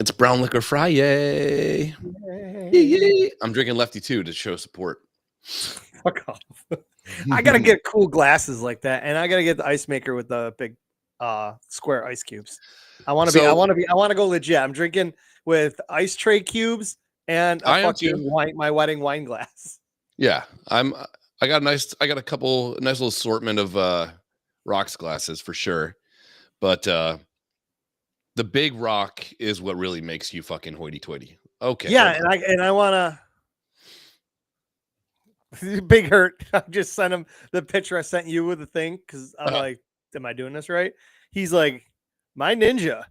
It's Brown Liquor Friday. Yay. I'm drinking Lefty 2 to show support. Fuck off. I gotta get cool glasses like that, and I gotta get the ice maker with the big square ice cubes. I want to go legit. I'm drinking with ice tray cubes and my wedding wine glass. Yeah, I got a couple nice little assortment of rocks glasses for sure. But the big rock is what really makes you fucking hoity-toity. Okay. Yeah, and I want to Big Hurt. I just sent him the picture I sent you with the thing because I'm like, am I doing this right? He's like, my ninja.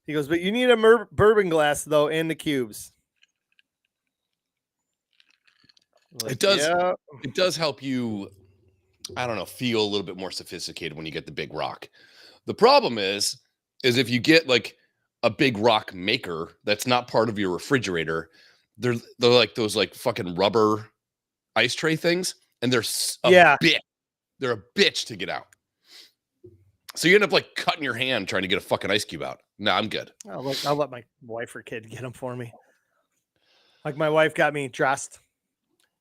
He goes, but you need a bourbon glass though, and the cubes. Like, it does help you, I don't know, feel a little bit more sophisticated when you get the big rock. The problem is if you get like a big rock maker that's not part of your refrigerator, they're like those like fucking rubber ice tray things, and they're they're a bitch to get out. So you end up like cutting your hand trying to get a fucking ice cube out. No, I'm good. I'll let my wife or kid get them for me. Like my wife got me dressed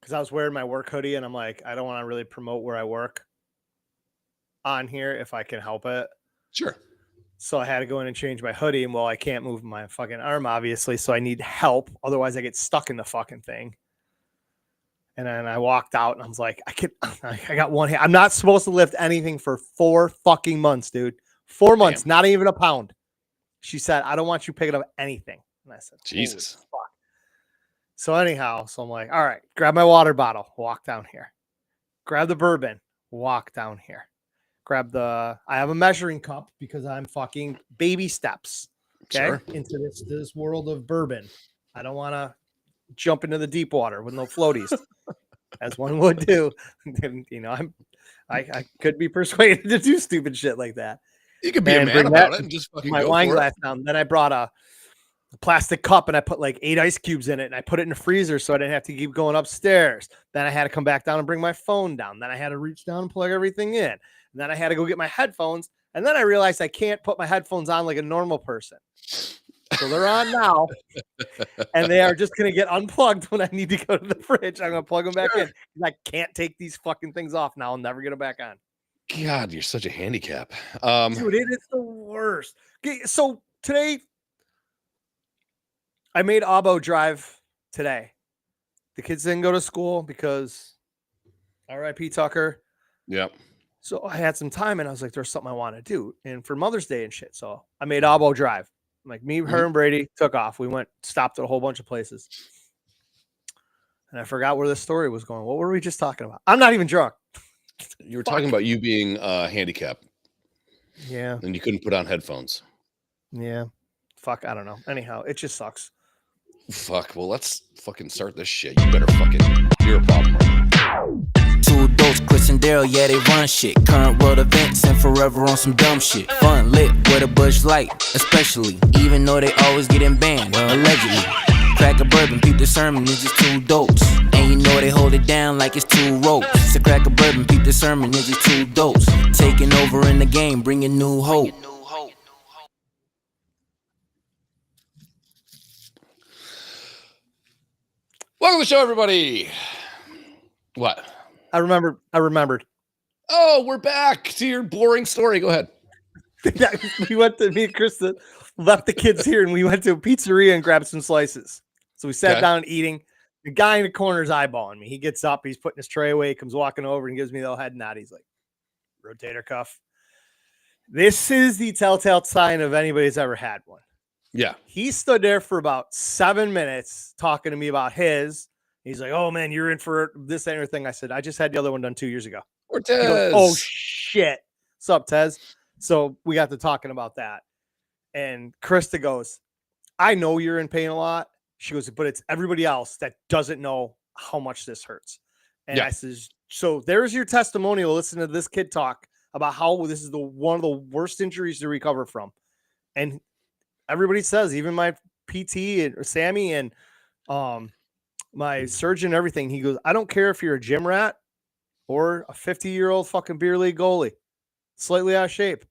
because I was wearing my work hoodie, and I'm like, I don't want to really promote where I work on here if I can help it. Sure. So I had to go in and change my hoodie, and I can't move my fucking arm, obviously, so I need help. Otherwise, I get stuck in the fucking thing. And then I walked out, and I was like, I got one hand. I'm not supposed to lift anything for 4 fucking months, dude. 4 months, not even a pound. She said, I don't want you picking up anything. And I said, Jesus. Fuck. So anyhow, I'm like, all right, grab my water bottle, walk down here. Grab the bourbon, walk down here. I have a measuring cup because I'm fucking baby steps. Okay. Sure. Into this world of bourbon. I don't want to jump into the deep water with no floaties, as one would do. You know, I could be persuaded to do stupid shit like that. You could be a man about it and just fucking my go wine for glass it. down. Then I brought a plastic cup and I put like 8 ice cubes in it, and I put it in the freezer so I didn't have to keep going upstairs. Then I had to come back down and bring my phone down. Then I had to reach down and plug everything in. And then I had to go get my headphones. And then I realized I can't put my headphones on like a normal person. So they're on now. And they are just going to get unplugged when I need to go to the fridge. I'm going to plug them back in. I can't take these fucking things off now. I'll never get them back on. God, you're such a handicap. Dude, it is the worst. Okay, so today, I made Abo drive today. The kids didn't go to school because R.I.P. Tucker. Yep. So I had some time, and I was like, there's something I want to do. And for Mother's Day and shit. So I made Abo drive. Like me, her, and Brady took off. We stopped at a whole bunch of places. And I forgot where this story was going. What were we just talking about? I'm not even drunk. You were talking about you being handicapped. Yeah. And you couldn't put on headphones. Yeah. Fuck, I don't know. Anyhow, it just sucks. Fuck. Well, let's fucking start this shit. You better fucking. You're a problem right now. 2 Dolts, Chris and Daryl, yeah, they run shit. Current world events and forever on some dumb shit. Fun lit with a Bush Light, especially. Even though they always getting banned, allegedly. Crack a bourbon, peep the sermon, it's just 2 Dolts. And you know they hold it down like it's 2 ropes. So crack a bourbon, peep the sermon, it's just 2 Dolts. Taking over in the game, bringing new hope. Welcome to the show, everybody. What? I remembered. Oh, we're back to your boring story. Go ahead. Me and Chris left the kids here, and we went to a pizzeria and grabbed some slices. So we sat down eating. The guy in the corner is eyeballing me. He gets up, he's putting his tray away, comes walking over and gives me the head nod. He's like, rotator cuff. This is the telltale sign of anybody's ever had one. Yeah. He stood there for about 7 minutes talking to me about his. He's like, oh, man, you're in for this and everything. I said, I just had the other one done 2 years ago. Or Tez. Goes, oh, shit. What's up, Tez? So we got to talking about that. And Krista goes, I know you're in pain a lot. She goes, but it's everybody else that doesn't know how much this hurts. And I says, so there's your testimonial. Listen to this kid talk about how this is one of the worst injuries to recover from. And everybody says, even my PT and Sammy and my surgeon and everything, he goes, I don't care if you're a gym rat or a 50-year-old fucking beer league goalie, slightly out of shape.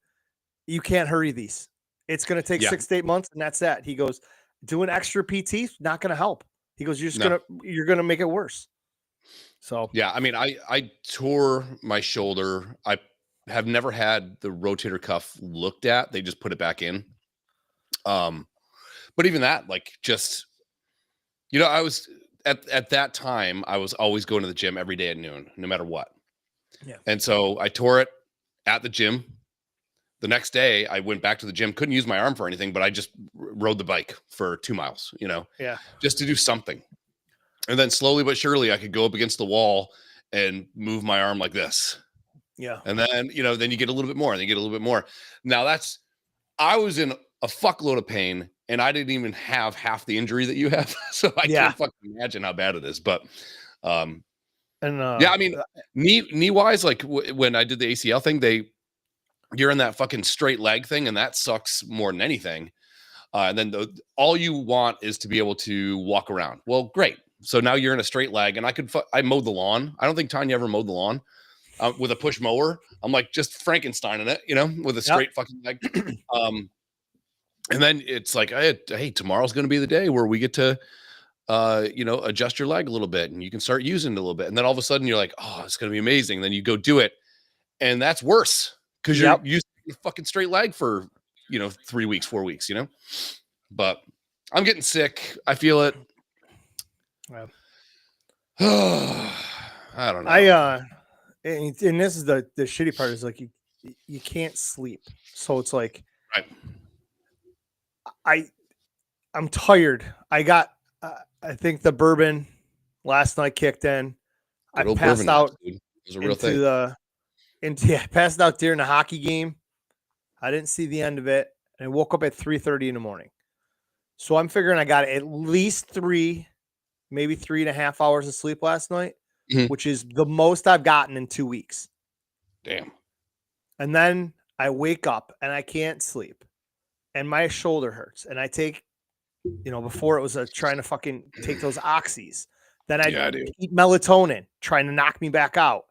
You can't hurry these. It's going to take 6 to 8 months, and that's that. He goes, doing extra PT not going to help. He goes, you're gonna make it worse. So yeah, I mean, I tore my shoulder. I have never had the rotator cuff looked at. They just put it back in. But even that, like, just, you know, I was at that time, I was always going to the gym every day at noon, no matter what. Yeah. And so I tore it at the gym. The next day I went back to the gym, couldn't use my arm for anything, but I just rode the bike for 2 miles, you know, just to do something. And then slowly but surely I could go up against the wall and move my arm like this. Yeah. And then, you know, then you get a little bit more and then you get a little bit more. Now I was in a fuckload of pain and I didn't even have half the injury that you have. So I can't fucking imagine how bad it is. But, yeah, I mean, knee wise, like when I did the ACL thing, you're in that fucking straight leg thing, and that sucks more than anything. And then all you want is to be able to walk around. Well, great. So now you're in a straight leg, and I mowed the lawn. I don't think Tanya ever mowed the lawn with a push mower. I'm like just Frankenstein in it, you know, with a straight fucking leg. And then it's like, hey, tomorrow's going to be the day where we get to, you know, adjust your leg a little bit, and you can start using it a little bit. And then all of a sudden you're like, oh, it's going to be amazing. And then you go do it, and that's worse. Because you're used to a fucking straight leg for, you know, 3 weeks, 4 weeks, you know. But I'm getting sick. I feel it. I don't know. And this is the shitty part is like you can't sleep. So it's like I'm tired. I got I think the bourbon last night kicked in. I passed out passed out during the hockey game. I didn't see the end of it, and I woke up at 3:30 in the morning. So I'm figuring I got at least 3, maybe 3.5 hours of sleep last night, which is the most I've gotten in 2 weeks. Damn. And then I wake up and I can't sleep, and my shoulder hurts. And I take, you know, before it was trying to fucking take those oxys. Then I eat melatonin, trying to knock me back out.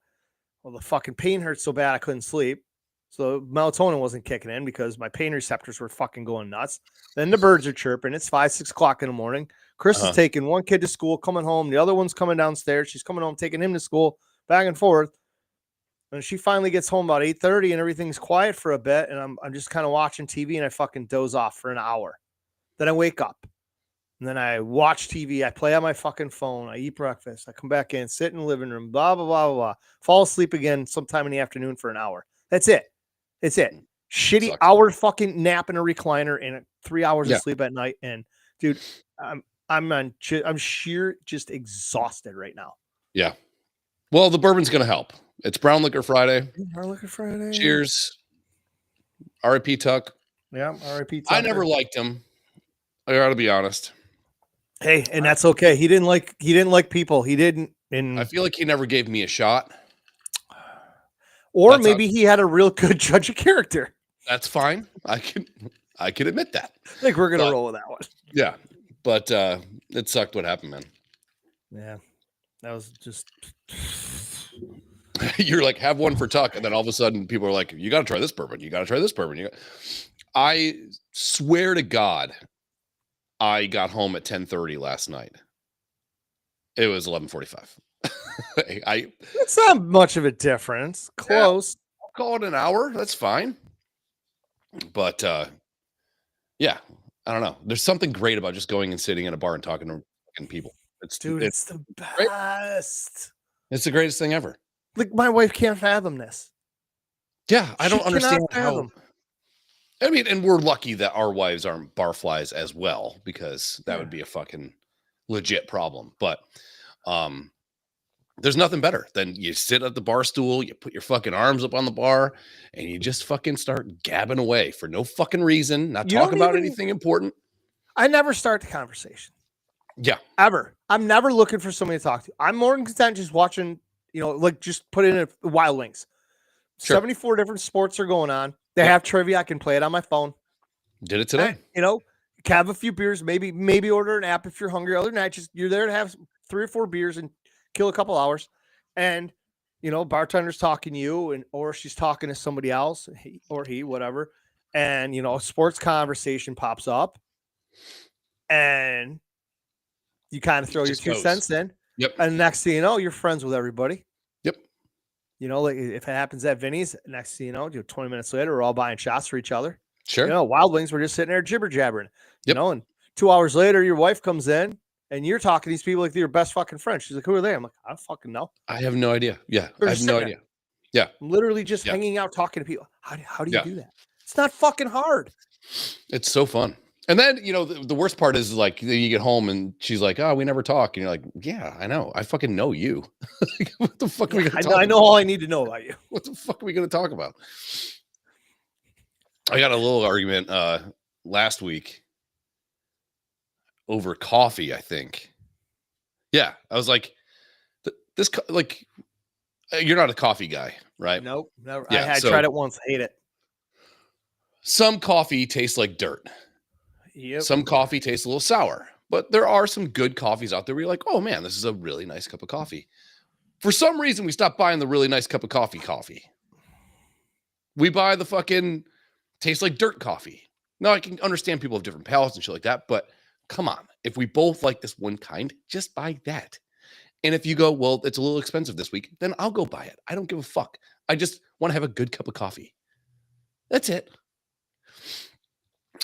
Well, the fucking pain hurt so bad I couldn't sleep. So melatonin wasn't kicking in because my pain receptors were fucking going nuts. Then the birds are chirping. It's 5, 6 o'clock in the morning. Chris is taking one kid to school, coming home. The other one's coming downstairs. She's coming home, taking him to school, back and forth. And she finally gets home about 8:30 and everything's quiet for a bit. And I'm just kind of watching TV and I fucking doze off for an hour. Then I wake up. And then I watch TV. I play on my fucking phone. I eat breakfast. I come back in, sit in the living room, blah, blah, blah, blah, blah. Fall asleep again sometime in the afternoon for an hour. That's it. It's it. Shitty hour fucking nap in a recliner and 3 hours of sleep at night. And dude, I'm sheer just exhausted right now. Yeah. Well, the bourbon's going to help. It's Brown Liquor Friday. Brown Liquor Friday. Cheers. R.I.P. Tuck. Yeah, R.I.P. Tuck. I never liked him. I got to be honest. Hey, and that's okay. He didn't like people. He didn't. And I feel like he never gave me a shot. Or maybe he had a real good judge of character. That's fine. I can admit that. I think we're gonna roll with that one. Yeah, but it sucked what happened, man. Yeah, that was just. You're like, have one for Tuck, and then all of a sudden, people are like, "You got to try this bourbon. You got to try this bourbon." I swear to God, I got home at 10:30 last night. It was 11:45. It's not much of a difference. Close. Yeah, I'll call it an hour. That's fine. But yeah, I don't know. There's something great about just going and sitting in a bar and talking to fucking people. It's the best. It's the greatest thing ever. Like my wife can't fathom this. Yeah, I don't understand how. I mean, and we're lucky that our wives aren't barflies as well, because that would be a fucking legit problem. But there's nothing better than you sit at the bar stool, you put your fucking arms up on the bar, and you just fucking start gabbing away for no fucking reason, not talk about anything important. I never start the conversation. Yeah. Ever. I'm never looking for somebody to talk to. I'm more than content just watching, you know, like just put in a Wild Links. Sure. 74 different sports are going on. They have trivia. I can play it on my phone. Did it today. You know, have a few beers, maybe order an app if you're hungry. Other than that, just you're there to have 3 or 4 beers and kill a couple hours. And, you know, bartender's talking to you or she's talking to somebody else, he, whatever. and a sports conversation pops up, and you kind of throw your 2 cents in. Yep. And next thing you know, you're friends with everybody. Yep. Like if it happens at Vinny's, next thing you know, 20 minutes later, we're all buying shots for each other. Sure. Wild Wings, we're just sitting there jibber jabbering. Yep. And 2 hours later, your wife comes in and you're talking to these people like they're your best fucking friends. She's like, who are they? I'm like, I don't fucking know. I have no idea. Yeah. I have no idea. Yeah. I'm literally just hanging out talking to people. How do you do that? It's not fucking hard. It's so fun. And then, the worst part is like you get home and she's like, oh, we never talk. And you're like, yeah, I know. I fucking know you. What the fuck are we going to talk about? I know all I need to know about you. What the fuck are we going to talk about? I got a little argument last week over coffee, I think. Yeah. I was like, you're not a coffee guy, right? Nope. Never. Yeah, I tried it once. I hate it. Some coffee tastes like dirt. Yep. Some coffee tastes a little sour, but there are some good coffees out there where you're like, oh man, this is a really nice cup of coffee. For some reason, we stopped buying the really nice cup of coffee. We buy the fucking tastes like dirt coffee. Now, I can understand people have different palates and shit like that, but come on. If we both like this one kind, just buy that. And if you go, well, it's a little expensive this week, then I'll go buy it. I don't give a fuck. I just want to have a good cup of coffee. That's it.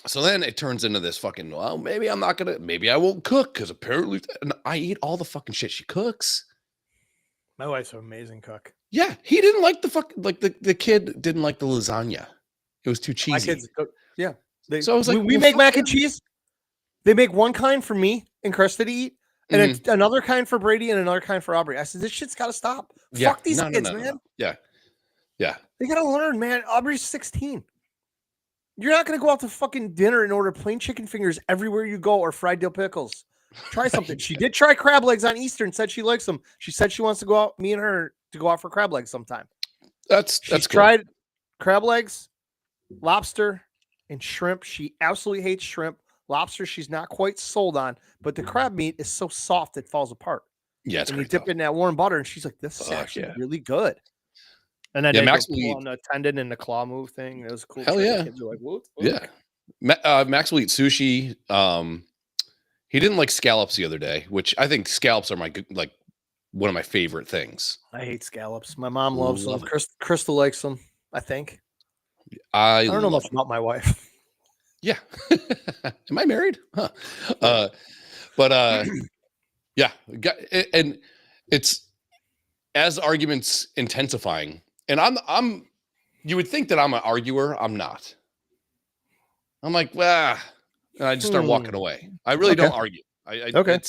So then it turns into this fucking, well, maybe I won't cook because apparently I eat all the fucking shit she cooks. My wife's an amazing cook. Yeah. He didn't like the kid didn't like the lasagna. It was too cheesy. My kids cook. Yeah. So I was like, we make mac and cheese. They make one kind for me and Krista to eat, and it's another kind for Brady and another kind for Aubrey. I said, this shit's got to stop. Yeah. Fuck these kids, man. No. Yeah. Yeah. They got to learn, man. Aubrey's 16. You're not going to go out to fucking dinner and order plain chicken fingers everywhere you go or fried dill pickles. Try something. She did try crab legs on Easter and said she likes them. She said she wants to go out, me and her, to go out for crab legs sometime. That's cool. Tried crab legs, lobster, and shrimp. She absolutely hates shrimp. Lobster, she's not quite sold on, but the crab meat is so soft it falls apart. Yeah, it's and you dip it in that warm butter, and she's like, "This is actually really good." And then Max will eat on the tendon and the claw move thing. It was cool. Hell yeah! The kids were like, "Whoop." Yeah, Max will eat sushi. He didn't like scallops the other day, which I think scallops are one of my favorite things. I hate scallops. My mom loves them. Crystal likes them. I think. I don't know much about my wife. Yeah. Am I married? Huh. Yeah. And it's as arguments intensifying. And you would think that I'm an arguer. I'm not. I'm like, and I just start walking away. I really don't argue. Okay.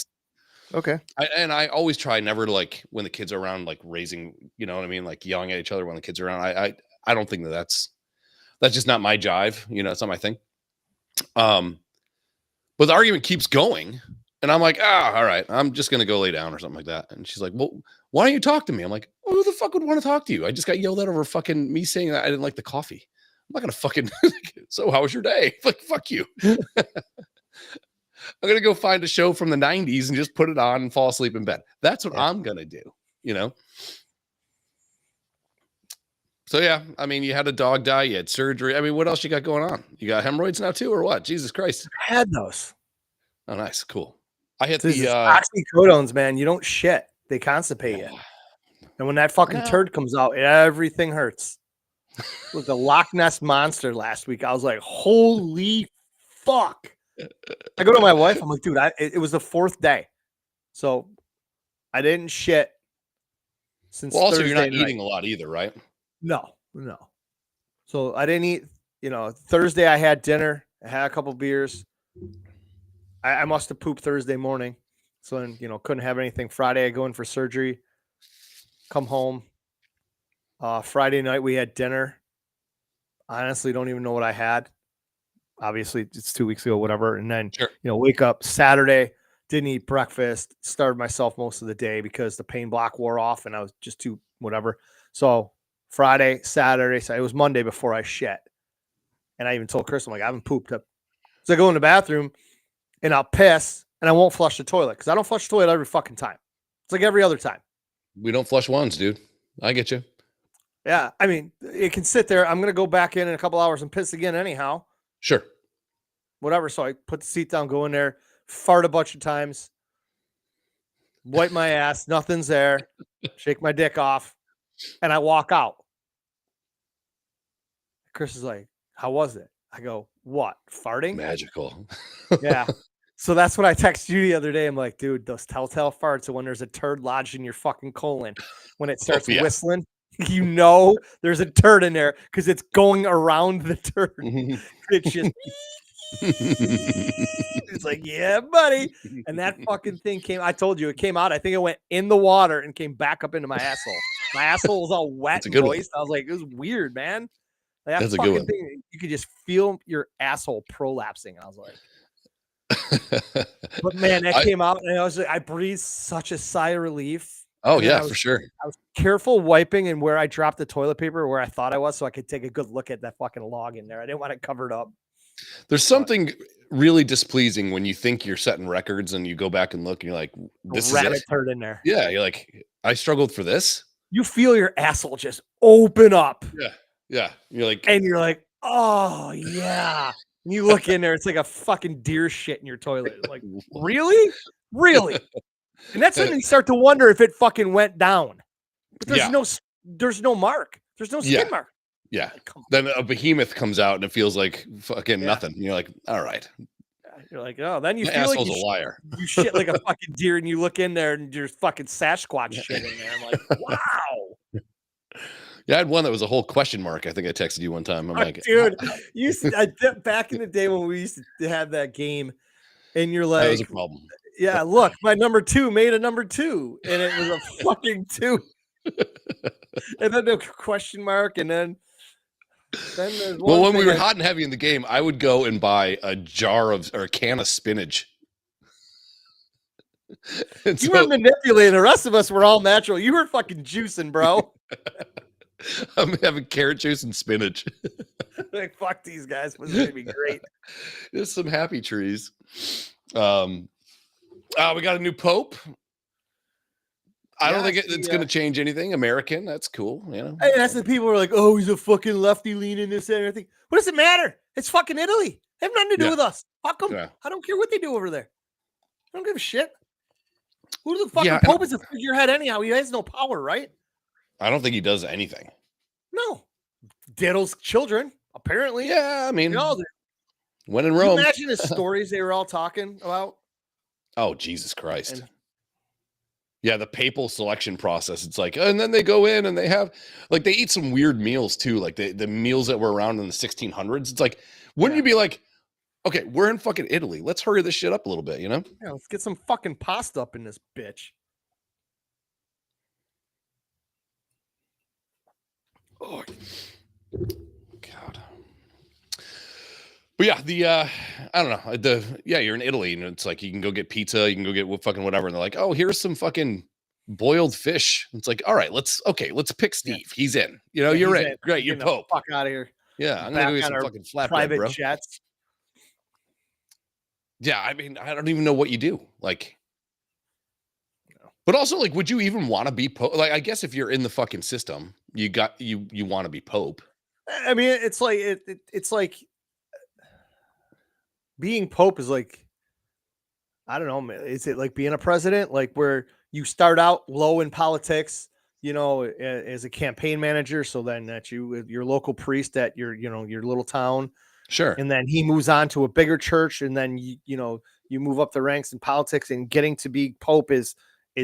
Okay. I always try never to when the kids are around, raising, you know what I mean? Yelling at each other when the kids are around. I don't think that's just not my jive. It's not my thing. But the argument keeps going and I'm like, all right, I'm just going to go lay down or something like that. And she's like, well, why don't you talk to me? I'm like, well, who the fuck would want to talk to you? I just got yelled at over fucking me saying that I didn't like the coffee. I'm not going to fucking, so how was your day? Fuck you. I'm going to go find a show from the 90s and just put it on and fall asleep in bed. That's what I'm going to do, So, yeah, I mean, you had a dog die, you had surgery. I mean, what else you got going on? You got hemorrhoids now, too, or what? Jesus Christ. I had those. Oh, nice. Cool. I hit oxycodones, man. You don't shit. They constipate you. And when that fucking turd comes out, everything hurts. It was a Loch Ness monster last week. I was like, holy fuck. I go to my wife. I'm like, dude, it was the 4th day. So I didn't shit since also, Thursday you're not night. eating a lot either, right? No. So I didn't eat, Thursday I had dinner. I had a couple beers. I must have pooped Thursday morning. So then, couldn't have anything. Friday I go in for surgery, come home. Friday night we had dinner. Honestly, don't even know what I had. Obviously, it's 2 weeks ago, whatever. And then, wake up Saturday, didn't eat breakfast, starved myself most of the day because the pain block wore off and I was just too whatever. So Friday, Saturday, so it was Monday before I shit. And I even told Chris, I'm like, I haven't pooped up. So I go in the bathroom and I'll piss and I won't flush the toilet because I don't flush the toilet every fucking time. It's like every other time. We don't flush once, dude. I get you. Yeah, I mean, it can sit there. I'm gonna go back in a couple hours and piss again anyhow. Sure. Whatever. So I put the seat down, go in there, fart a bunch of times, wipe my ass, nothing's there, shake my dick off, and I walk out. Chris is like, "How was it?" I go, "What? Farting?" Magical. Yeah. So that's what I texted you the other day. I'm like, dude, those telltale farts are when there's a turd lodged in your fucking colon. When it starts whistling, you know there's a turd in there because it's going around the turd. It's just it's like, yeah, buddy. And that fucking thing came. I told you it came out. I think it went in the water and came back up into my asshole. My asshole was all wet and moist. I was like, it was weird, man. Like, that fucking thing, you could just feel your asshole prolapsing. I was like, but man, that came out, and I was like, I breathed such a sigh of relief. Oh yeah, for sure. I was careful wiping and where I dropped the toilet paper where I thought I was, so I could take a good look at that fucking log in there. I didn't want it covered up. There's something really displeasing when you think you're setting records and you go back and look and you're like, this is it. Turd in there. Yeah, you're like, I struggled for this. You feel your asshole just open up. Yeah. Yeah. You're like, oh yeah. And you look in there, it's like a fucking deer shit in your toilet. Like, really? Really? And that's when you start to wonder if it fucking went down. But there's no mark. There's no skin mark. Yeah. Like, then a behemoth comes out and it feels like fucking nothing. And you're like, all right. You're like, oh, then you My feel like asshole's a liar. You shit like a fucking deer, and you look in there and there's fucking Sasquatch shit in there. I'm like, wow. Yeah, I had one that was a whole question mark. I think I texted you one time. I'm like, dude, back in the day when we used to have that game, and you're like, that was a problem. Yeah, look, my number 2 made a number 2, and it was a fucking 2. And then the question mark, and then there's one. Well, when we were hot and heavy in the game, I would go and buy a can of spinach. You were manipulating. The rest of us were all natural. You were fucking juicing, bro. I'm having carrot juice and spinach. Like, fuck these guys. This is gonna be great. There's some happy trees. We got a new pope. I don't think it's going to change anything. American, that's cool. You know, hey, that's the people who are like, oh, he's a fucking lefty leaning this and everything. What does it matter? It's fucking Italy. They have nothing to do with us. Fuck them. Yeah. I don't care what they do over there. I don't give a shit. Who the fucking pope is a figurehead anyhow? He has no power, right? I don't think he does anything. No. Diddles children, apparently. Yeah, I mean, when in Rome. Imagine the stories they were all talking about. Oh, Jesus Christ. Yeah, the papal selection process. It's like, and then they go in and they have, like, they eat some weird meals too. Like the meals that were around in the 1600s. It's like, wouldn't you be like, okay, we're in fucking Italy. Let's hurry this shit up a little bit, you know? Yeah, let's get some fucking pasta up in this bitch. Oh, God. But yeah, I don't know. You're in Italy and it's like, you can go get pizza, you can go get fucking whatever. And they're like, oh, here's some fucking boiled fish. It's like, all right, let's pick Steve. Yeah. He's in. You know, you're in. Great, you're Pope. Fuck out of here. Yeah, I'm gonna go get some fucking flatbread, private bro. Jets. Yeah, I mean, I don't even know what you do. Like, but also, like, would you even want to be Pope? Like, I guess if you're in the fucking system, you want to be Pope. I mean, it's like it's like being Pope is like, I don't know, is it like being a president? Like, where you start out low in politics, you know, as a campaign manager, so then that your local priest at your little town. Sure. And then he moves on to a bigger church, and then you move up the ranks in politics, and getting to be Pope is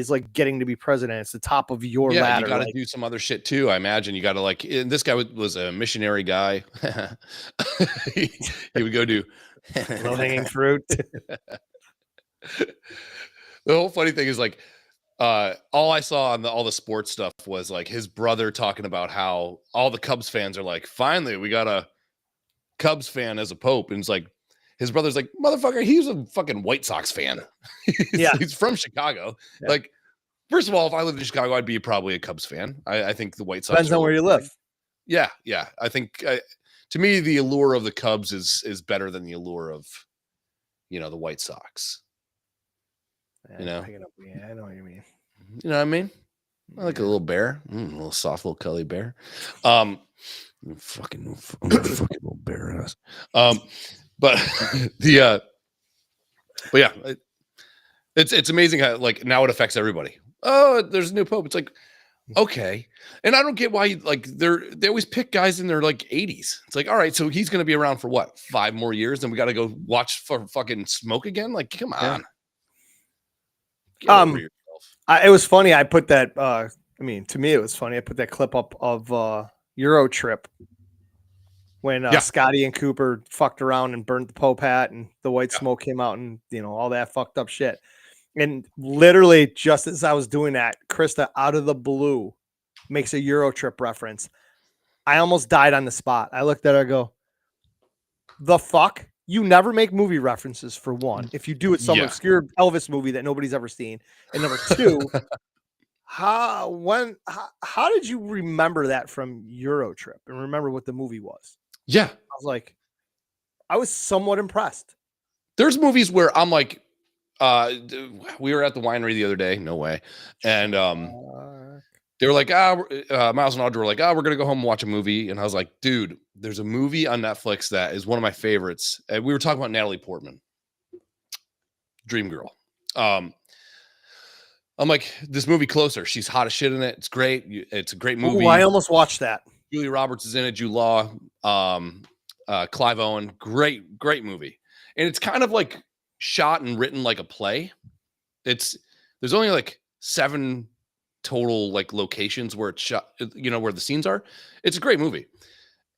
like getting to be president. It's the top of your ladder. You got to do some other shit too. I imagine you got to, like, this guy was a missionary guy. he would go do low hanging fruit. The whole funny thing is, like, all I saw on all the sports stuff was like his brother talking about how all the Cubs fans are like, finally, we got a Cubs fan as a Pope. And it's like, his brother's like, motherfucker, he's a fucking White Sox fan. He's from Chicago. Yeah. Like, first of all, if I lived in Chicago, I'd be probably a Cubs fan. I think the White Sox depends on where you live. Yeah. I think to me, the allure of the Cubs is better than the allure of, the White Sox. Yeah, I know what you mean. You know what I mean? I like a little bear, a little soft, little curly bear. Fucking little bear ass. But but yeah, it's amazing how like now it affects everybody. Oh, there's a new pope. It's like, okay, and I don't get why they always pick guys in their like 80s. It's like, all right, so he's gonna be around for what, 5 more years, and we got to go watch for fucking smoke again? Like, come on. Get over yourself. It was funny. I put that. I mean, to me, it was funny. I put that clip up of Euro Trip when Scotty and Cooper fucked around and burnt the Pope hat, and the white smoke came out, and all that fucked up shit. And literally, just as I was doing that, Krista, out of the blue, makes a Euro Trip reference. I almost died on the spot. I looked at her, and go, "The fuck? You never make movie references, for one. If you do, it's some obscure Elvis movie that nobody's ever seen. And number two, how did you remember that from Euro Trip and remember what the movie was?" Yeah, I was like, I was somewhat impressed. There's movies where I'm like. We were at the winery the other day, no way, and they were like, Miles and Audrey were like, we're gonna go home and watch a movie, and I was like, dude, there's a movie on Netflix that is one of my favorites, and we were talking about Natalie Portman, Dream Girl. I'm like, this movie Closer, she's hot as shit in it. It's great. It's a great movie. Ooh, I almost watched that. Julia Roberts is in it. Jude Law, Clive Owen, great movie, and it's kind of like shot and written like a play. There's only like 7 total like locations where it's shot, where the scenes are. It's a great movie.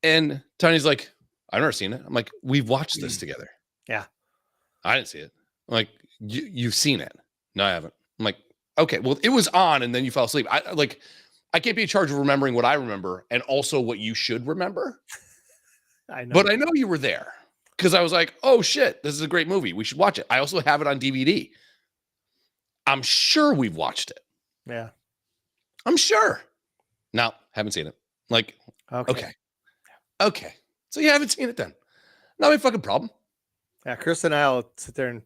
And Tiny's like, I've never seen it. I'm like, we've watched this together. Yeah. I didn't see it. I'm like, you've seen it. No, I haven't. I'm like, okay, well, it was on and then you fell asleep. I can't be in charge of remembering what I remember and also what you should remember. I know. But I know you were there. Because I was like, oh shit, this is a great movie. We should watch it. I also have it on DVD. I'm sure we've watched it. Yeah. I'm sure. No, haven't seen it. Like, okay. So you haven't seen it then. Not my fucking problem. Yeah, Chris and I will sit there and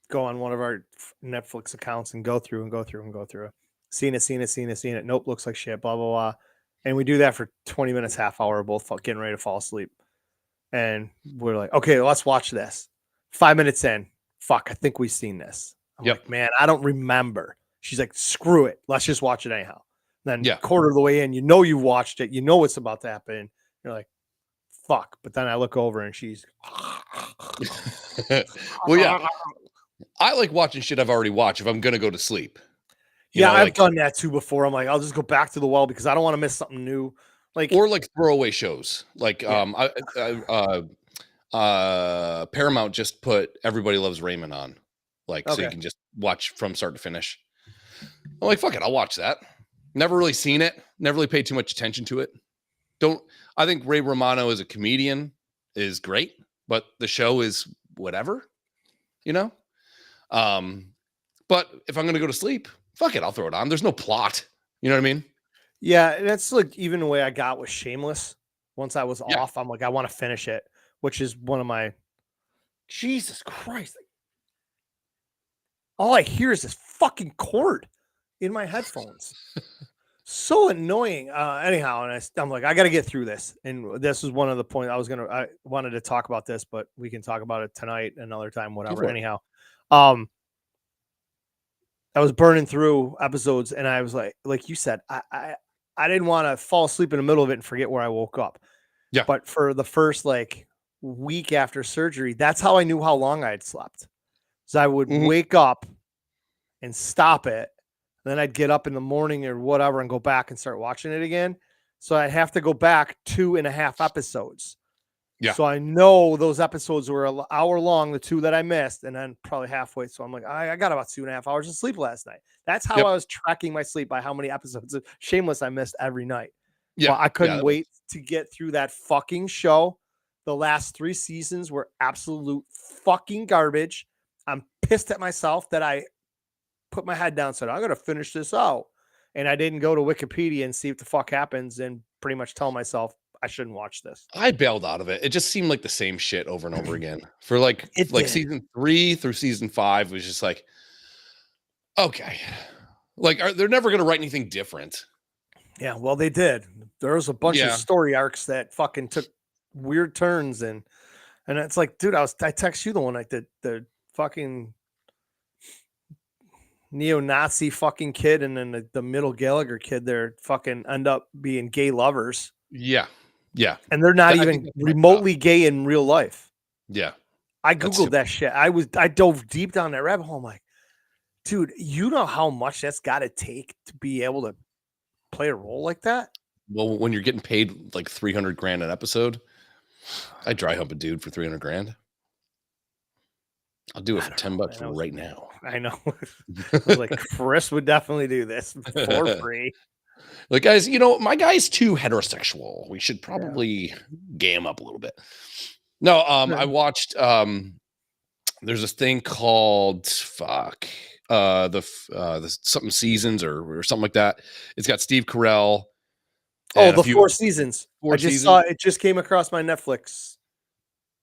go on one of our Netflix accounts and go through it. Seen it. Nope, looks like shit, blah, blah, blah. And we do that for 20 minutes, half hour, both getting ready to fall asleep. And we're like, okay, let's watch this. 5 minutes in, fuck, I think we've seen this. I'm like, man, I don't remember. She's like, screw it. Let's just watch it anyhow. And then quarter of the way in, you watched it. You know what's about to happen. You're like, fuck. But then I look over and she's. Well, yeah. I like watching shit I've already watched if I'm going to go to sleep. I've done that too before. I'm like, I'll just go back to the well because I don't want to miss something new. Or like throwaway shows. Like Paramount just put Everybody Loves Raymond on. So you can just watch from start to finish. I'm like, fuck it, I'll watch that. Never really seen it. Never really paid too much attention to it. I think Ray Romano as a comedian is great, but the show is whatever, But if I'm gonna go to sleep, fuck it, I'll throw it on. There's no plot. You know what I mean? Yeah, that's like even the way I got with Shameless. Once I was off, I'm like, I want to finish it, which is one of my. Jesus Christ! All I hear is this fucking cord in my headphones. So annoying. Anyhow, and I'm like, I got to get through this. And this was one of the points I wanted to talk about this, but we can talk about it tonight, another time, whatever. Anyhow, I was burning through episodes, and I was like you said, I didn't want to fall asleep in the middle of it and forget where I woke up. Yeah. But for the first week after surgery, that's how I knew how long I had slept. So I would wake up and stop it. And then I'd get up in the morning or whatever and go back and start watching it again. So I'd have to go back 2.5 episodes. Yeah. So I know those episodes were an hour long, the 2 that I missed, and then probably halfway. So I'm like, I got about 2.5 hours of sleep last night. That's how I was tracking my sleep, by how many episodes of Shameless I missed every night. Yeah. Well, I couldn't wait to get through that fucking show. The last 3 seasons were absolute fucking garbage. I'm pissed at myself that I put my head down and said, I'm going to finish this out. And I didn't go to Wikipedia and see what the fuck happens and pretty much tell myself I shouldn't watch this. I bailed out of it. It just seemed like the same shit over and over again. For season 3 through season 5 was just like, okay, Like, they're never going to write anything different. Yeah, well, they did. There was a bunch of story arcs that fucking took weird turns, and it's like, dude, I text you the one like the fucking neo-Nazi fucking kid, and then the middle Gallagher kid, they're fucking end up being gay lovers. Yeah. And they're not even remotely gay in real life. Yeah. I Googled that shit. I dove deep down that rabbit hole. I'm like, dude, you know how much that's got to take to be able to play a role like that? Well, when you're getting paid like $300,000 an episode, I dry hump a dude for $300,000. I'll do it for $10 right now. I know. I was like, Chris would definitely do this for free. Like, guys, my guy's too heterosexual. We should probably gay him up a little bit. No, I watched. There's this thing called the something seasons or something like that. It's got Steve Carell. Oh, the 4 seasons. I just saw it. Just came across my Netflix.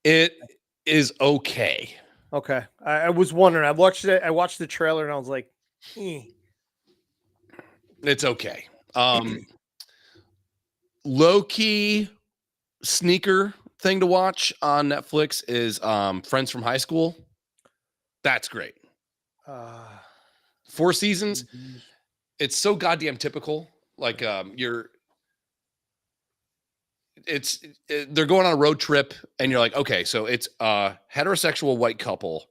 It is okay. Okay, I was wondering. I watched it. I watched the trailer and I was like, It's okay. Low-key sneaker thing to watch on Netflix is Friends from High School. That's great. 4 seasons. It's so goddamn typical. Like they're going on a road trip and you're like, okay, so it's a heterosexual white couple.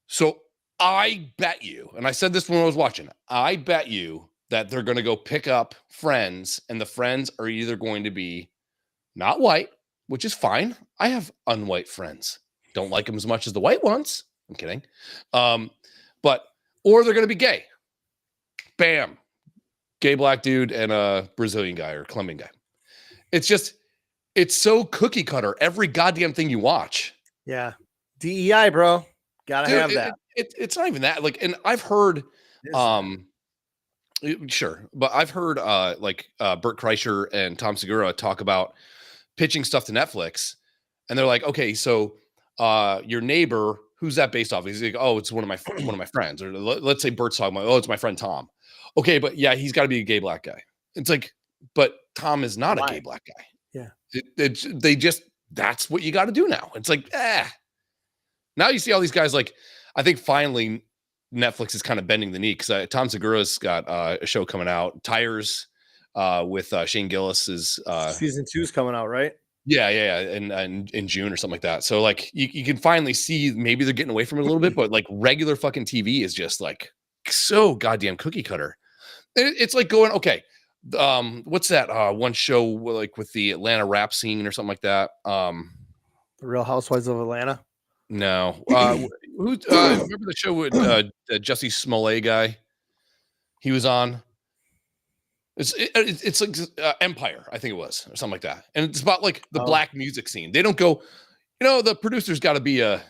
So I bet you, and I said this when I was watching, I bet you that they're going to go pick up friends, and the friends are either going to be not white, which is fine. I have unwhite friends. Don't like them as much as the white ones. I'm kidding. Or they're going to be gay. Bam. Gay black dude and a Brazilian guy or Colombian guy. It's so cookie cutter. Every goddamn thing you watch. Yeah. DEI, bro. Gotta have that. It's not even that. Like, and I've heard, sure, but I've heard Bert Kreischer and Tom Segura talk about pitching stuff to Netflix, and they're like, okay, so your neighbor, who's that based off? He's like, oh, it's one of my friends, or let's say Bert's talking about, oh, it's my friend Tom. Okay, but yeah, he's got to be a gay black guy. It's like, but Tom is not a gay black guy. Yeah, that's what you got to do now. It's like, now you see all these guys. Like, I think finally Netflix is kind of bending the knee because Tom Segura's got a show coming out, Tires, with Shane Gillis is season 2 is coming out, right? Yeah, and in June or something like that. So like you can finally see maybe they're getting away from it a little bit, but like regular fucking TV is just like so goddamn cookie cutter. It's like going, okay, what's that one show like with the Atlanta rap scene or something like that? The Real Housewives of Atlanta. No, who remember the show with Jussie Smollett guy? He was on. It's like Empire, I think it was, or something like that. And it's about like the black music scene. They don't go, the producer's got to be a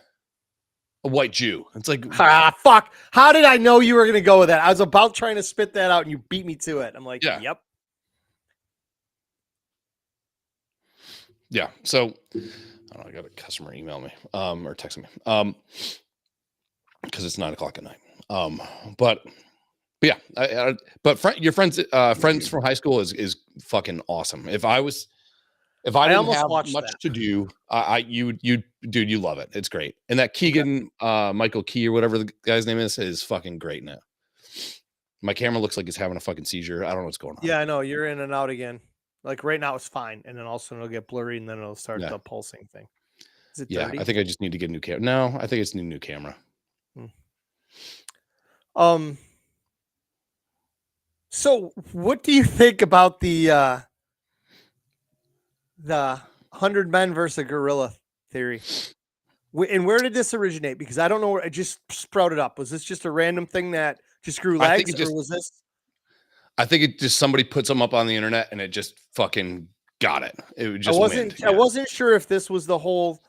white Jew. It's like, fuck. How did I know you were going to go with that? I was about trying to spit that out and you beat me to it. I'm like, yep. Yeah. So I don't know, I got a customer email me or text me because it's 9:00 at night. But yeah, your friends from high school is fucking awesome. If I didn't have much to do, you love it. It's great. And that Keegan Michael Key or whatever the guy's name is fucking great now. My camera looks like it's having a fucking seizure. I don't know what's going on. Yeah, I know. You're in and out again. Like right now it's fine, and then also it'll get blurry, and then it'll start the pulsing thing. Is it dirty? I think I just need to get a new camera. No, I think it's a new camera. So what do you think about the 100 men versus a gorilla theory? And where did this originate? Because I don't know where it just sprouted up. Was this just a random thing that just grew legs, or was this? I think it just somebody put some up on the internet and it just fucking got it. It just I wasn't sure if this was the whole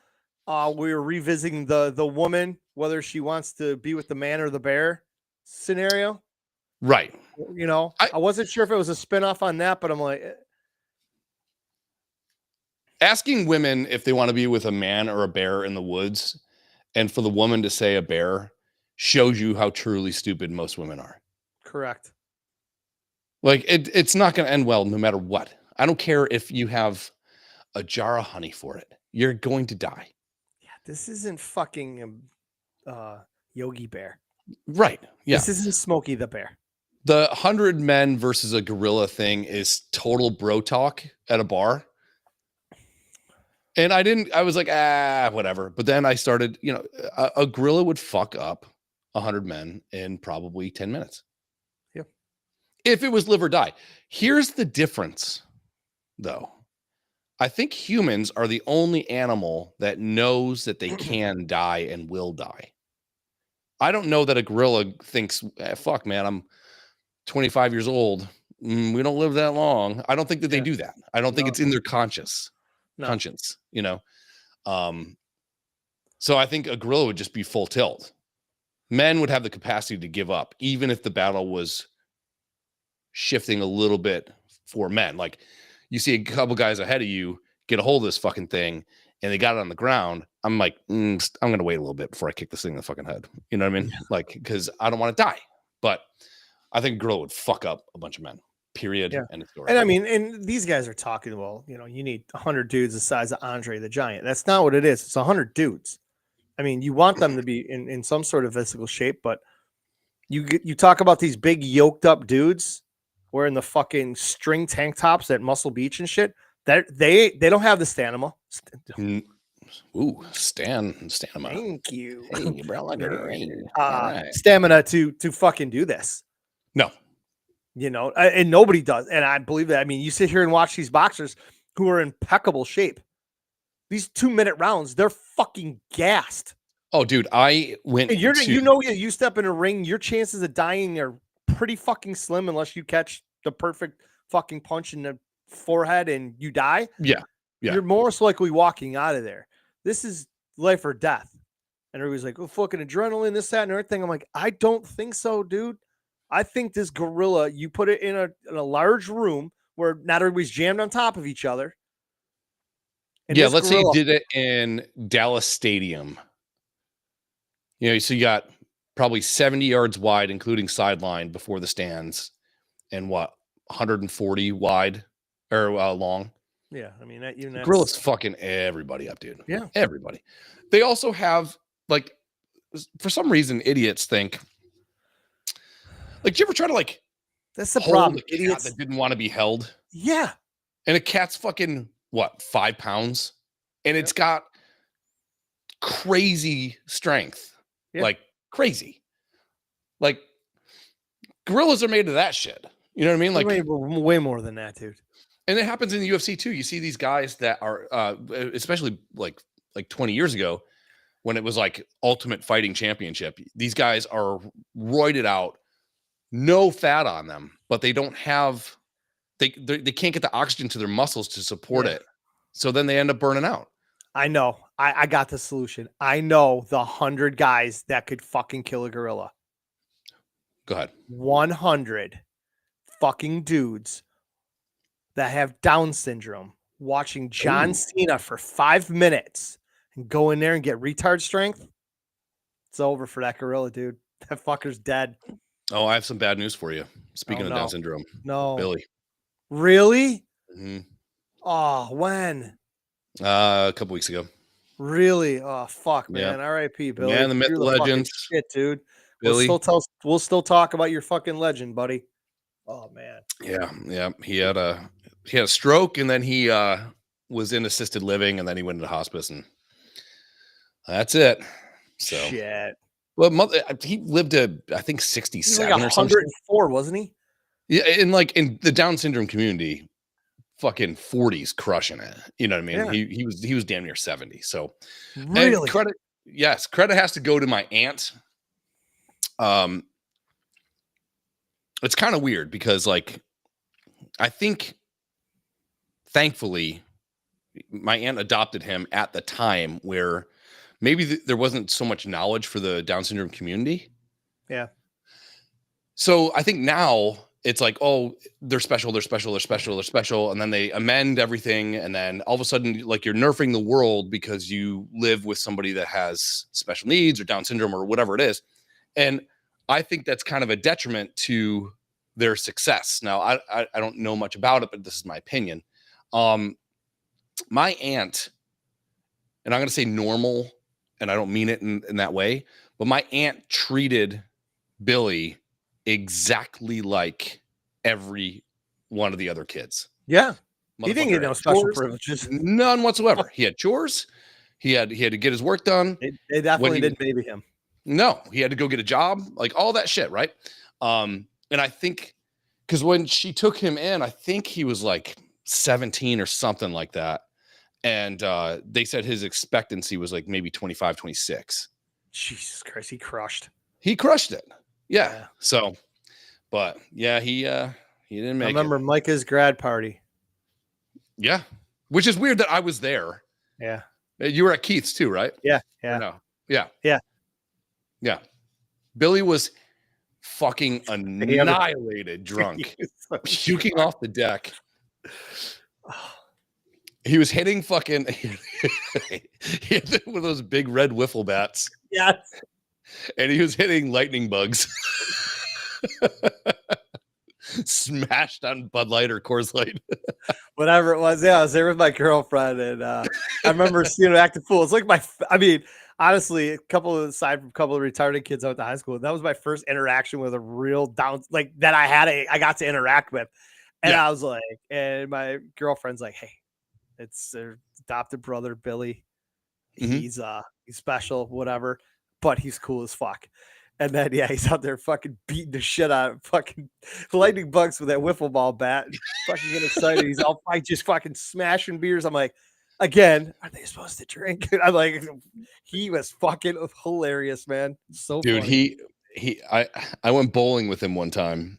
we were revisiting the woman, whether she wants to be with the man or the bear scenario. Right. I wasn't sure if it was a spinoff on that, but I'm like, asking women if they want to be with a man or a bear in the woods, and for the woman to say a bear shows you how truly stupid most women are. Correct. Like it's not going to end well no matter what. I don't care if you have a jar of honey for it. You're going to die. Yeah, this isn't fucking Yogi Bear. Right. Yeah. This isn't Smokey the Bear. The 100 men versus a gorilla thing is total bro talk at a bar. And I was like, whatever. But then I started, a gorilla would fuck up 100 men in probably 10 minutes. Yeah. If it was live or die. Here's the difference, though. I think humans are the only animal that knows that they can die and will die. I don't know that a gorilla thinks, fuck, man, I'm 25 years old. We don't live that long. I don't think that they do that. I don't think it's in their conscience, So I think a gorilla would just be full tilt. Men would have the capacity to give up, even if the battle was shifting a little bit for men. Like you see a couple guys ahead of you get a hold of this fucking thing and they got it on the ground. I'm like, I'm going to wait a little bit before I kick this thing in the fucking head. You know what I mean? Like, because I don't want to die. But I think a gorilla would fuck up a bunch of men. Period. Yeah. And I mean, and these guys are talking, well, you need 100 dudes the size of Andre the Giant. That's not what it is. It's 100 dudes. I mean, you want them to be in some sort of physical shape, but you talk about these big yoked up dudes wearing the fucking string tank tops at Muscle Beach and shit. That they don't have the stamina. Ooh, stamina. Thank you. Hey, bro, like stamina to fucking do this. No. And nobody does. And I believe that. I mean, you sit here and watch these boxers who are in impeccable shape. These 2-minute rounds, they're fucking gassed. Oh, dude, I went. And you step in a ring, your chances of dying are pretty fucking slim unless you catch the perfect fucking punch in the forehead and you die. Yeah. You're most likely walking out of there. This is life or death. And everybody's like, oh, fucking adrenaline, this, that, and everything. I'm like, I don't think so, dude. I think this gorilla, you put it in a large room where not everybody's jammed on top of each other. Yeah, let's say you did it in Dallas Stadium. So you got probably 70 yards wide, including sideline before the stands, and 140 wide or long. Yeah, I mean, gorilla's fucking everybody up, dude. Yeah, everybody. They also have, like, for some reason, idiots think. Like, did you ever try to that's the problem. Idiots that didn't want to be held. Yeah. And a cat's fucking 5 pounds, and it's got crazy strength, like crazy. Like gorillas are made of that shit. You know what I mean? Like way more than that, dude. And it happens in the UFC too. You see these guys that are, especially like 20 years ago, when it was like Ultimate Fighting Championship. These guys are roided out. No fat on them, but they don't have, they can't get the oxygen to their muscles to support it. So then they end up burning out. I know. I got the solution. I know the 100 guys that could fucking kill a gorilla. Go ahead. 100 fucking dudes that have Down syndrome watching John Cena for 5 minutes and go in there and get retard strength. It's over for that gorilla, dude. That fucker's dead. Oh, I have some bad news for you. Speaking of Down syndrome. No. Billy. Really? Mm-hmm. Oh, when? A couple weeks ago. Really? Oh, fuck, man. R.I.P. Billy. Man, the myth, legend. Shit, dude. Billy. We'll still talk about your fucking legend, buddy. Oh, man. Yeah. He had a stroke, and then he was in assisted living, and then he went into hospice, and that's it. So shit. Well, he lived to, I think, 67 like or something. 104, wasn't he? Yeah, in the Down syndrome community, fucking 40s crushing it. You know what I mean? Yeah. He was damn near 70. So really, credit has to go to my aunt. It's kind of weird because, like, I think, thankfully, my aunt adopted him at the time where maybe there wasn't so much knowledge for the Down syndrome community. Yeah. So I think now it's like, oh, they're special. And then they amend everything. And then all of a sudden, like, you're nerfing the world because you live with somebody that has special needs or Down syndrome or whatever it is. And I think that's kind of a detriment to their success. Now, I don't know much about it, but this is my opinion. My aunt, and I'm going to say normal, and I don't mean it in that way, but my aunt treated Billy exactly like every one of the other kids. Yeah. He didn't get no special privileges. None whatsoever. He had chores. He had to get his work done. They definitely didn't baby him. No, he had to go get a job, like all that shit, right? And I think because when she took him in, I think he was like 17 or something like that. And they said his expectancy was like maybe 25, 26. Jesus Christ, he crushed. He crushed it. Yeah. So, but yeah, he didn't make it. I remember Micah's grad party. Yeah. Which is weird that I was there. Yeah. You were at Keith's too, right? Yeah. Yeah. Or no. Yeah. Yeah. Yeah. Billy was fucking annihilated drunk, puking off the deck. He was hitting fucking he hit one of those big red wiffle bats. Yes. And he was hitting lightning bugs. Smashed on Bud Light or Coors Light. Whatever it was. Yeah, I was there with my girlfriend, and I remember seeing him acting fool. It's like honestly, aside from a couple of retarded kids out at high school, that was my first interaction with a real down, like that I got to interact with. And I was like, and my girlfriend's like, hey, it's their adopted brother, Billy. He's special, whatever, but he's cool as fuck. And then, he's out there fucking beating the shit out of fucking lightning bugs with that wiffle ball bat. Fucking getting excited. He's all just fucking smashing beers. I'm like, again, are they supposed to drink? I'm like, he was fucking hilarious, man. So dude, funny. I went bowling with him one time.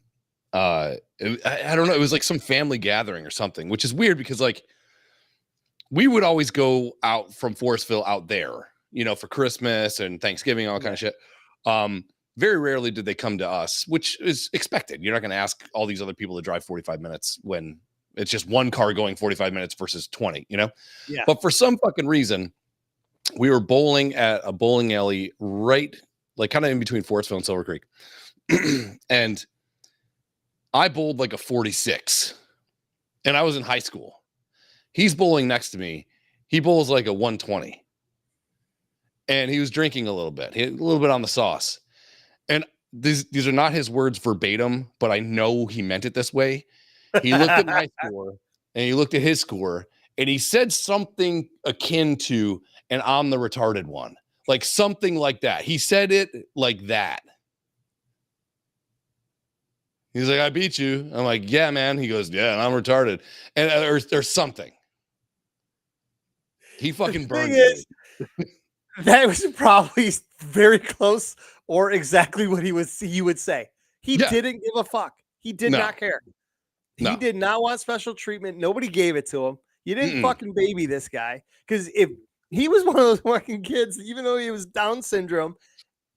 I don't know. It was like some family gathering or something, which is weird because like we would always go out from Forestville out there, for Christmas and Thanksgiving, all kind of shit. Very rarely did they come to us, which is expected. You're not going to ask all these other people to drive 45 minutes when it's just one car going 45 minutes versus 20, Yeah. But for some fucking reason, we were bowling at a bowling alley right, like kind of in between Forestville and Silver Creek. And I bowled like a 46 and I was in high school. He's bowling next to me. He bowls like a 120. And he was drinking a little bit on the sauce. And these are not his words verbatim, but I know he meant it this way. He looked at my score and he looked at his score and he said something akin to, and I'm the retarded one, like something like that. He said it like that. He's like, I beat you. I'm like, yeah, man. He goes, yeah, and I'm retarded. And there's something. He fucking burned me. That was probably very close or exactly what he would say. He didn't give a fuck. He did not care. He did not want special treatment. Nobody gave it to him. You didn't fucking baby this guy. Because if he was one of those fucking kids, even though he was Down syndrome,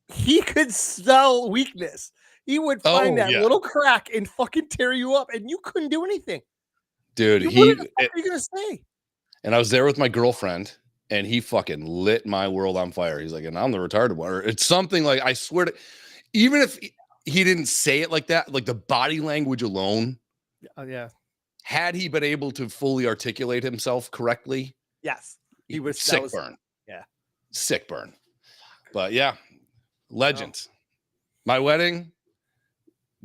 he could smell weakness. He would find that little crack and fucking tear you up, and you couldn't do anything. Dude, what the fuck are you going to say? And I was there with my girlfriend. And he fucking lit my world on fire. He's like, and I'm the retarded one. Or it's something like, I swear to, even if he didn't say it like that, like the body language alone. Had he been able to fully articulate himself correctly? Yes. He was sick burn. Yeah. Sick burn. But yeah, legend. My wedding,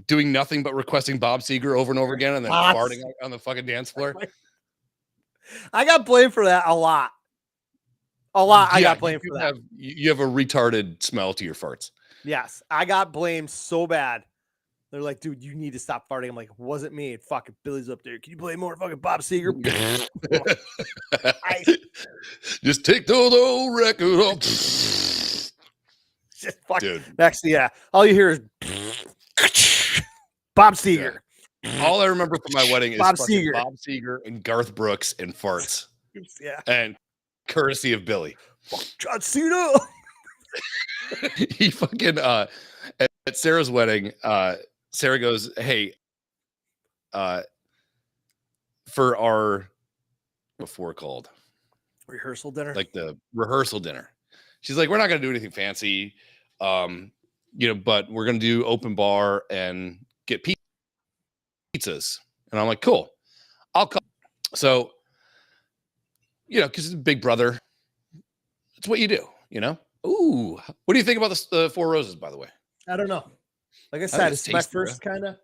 doing nothing but requesting Bob Seger over and over again and then farting on the fucking dance floor. I got blamed for that a lot. I got blamed for that. You have a retarded smell to your farts. Yes. I got blamed so bad. They're like, dude, you need to stop farting. I'm like, it wasn't me. It fucking Billy's up there. Can you play more fucking Bob Seger? Just take the old record off. Just fucking next, all you hear is Bob Seger. Yeah. All I remember from my wedding is Bob Seger and Garth Brooks and farts. Yeah. And courtesy of Billy. John Cena. He fucking at Sarah's wedding, Sarah goes, hey, for our before called rehearsal dinner, like the rehearsal dinner, she's like, we're not gonna do anything fancy. but we're going to do open bar and get pizzas. And I'm like, cool, I'll come. So, because big brother, it's what you do, Ooh, what do you think about the Four Roses, by the way? I don't know. Like I said, it's my first kind of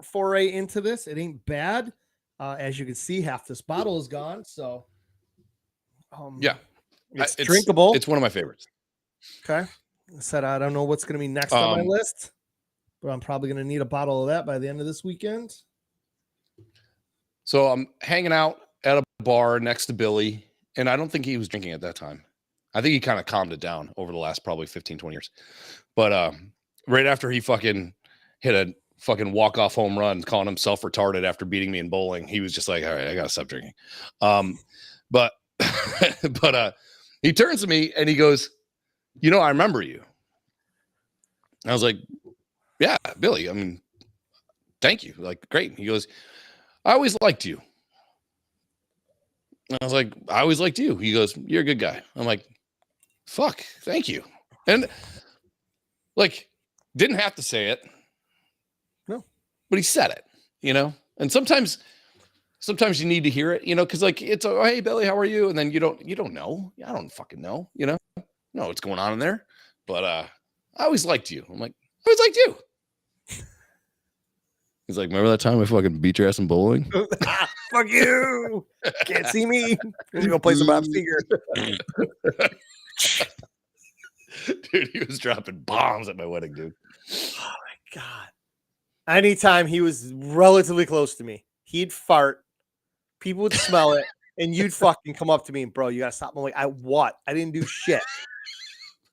foray into this. It ain't bad. As you can see, half this bottle is gone. So, yeah, it's drinkable. It's one of my favorites. Okay. I said, I don't know what's going to be next on my list, but I'm probably going to need a bottle of that by the end of this weekend. So I'm hanging out at a bar next to Billy, and I don't think he was drinking at that time. I think he kind of calmed it down over the last probably 15, 20 years. But right after he fucking hit a fucking walk-off home run, calling himself retarded after beating me in bowling, he was just like, all right, I got to stop drinking. But he turns to me and he goes, I remember you. I was like, yeah, Billy, I mean, thank you. Like, great. He goes, I always liked you. And I was like, I always liked you. He goes, you're a good guy. I'm like, fuck, thank you. And didn't have to say it. No. But he said it, And sometimes you need to hear it, because it's hey Billy, how are you? And then you don't know. I don't fucking know, know what's going on in there. But I always liked you. I'm like, I always liked you. He's like, remember that time I fucking beat your ass in bowling? Fuck you. Can't see me. I'm gonna go play some Bob Seger. Dude, he was dropping bombs at my wedding, dude. Oh my God. Anytime he was relatively close to me, he'd fart. People would smell it, and you'd fucking come up to me and, bro, you gotta stop. I'm like, what? I didn't do shit.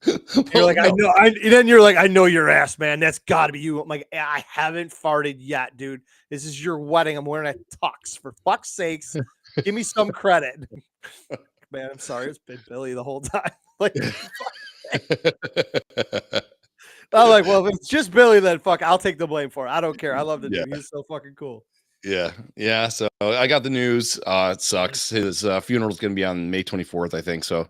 You're like, no. Then you're like, I know your ass, man. That's got to be you. I'm like, I haven't farted yet, dude. This is your wedding. I'm wearing a tux. For fuck's sakes, give me some credit, man. I'm sorry. It's been Billy the whole time. Like, I'm like, well, if it's just Billy, then fuck, I'll take the blame for it. I don't care. I love the dude. He's so fucking cool. Yeah. So I got the news. It sucks. His funeral is going to be on May 24th, I think. So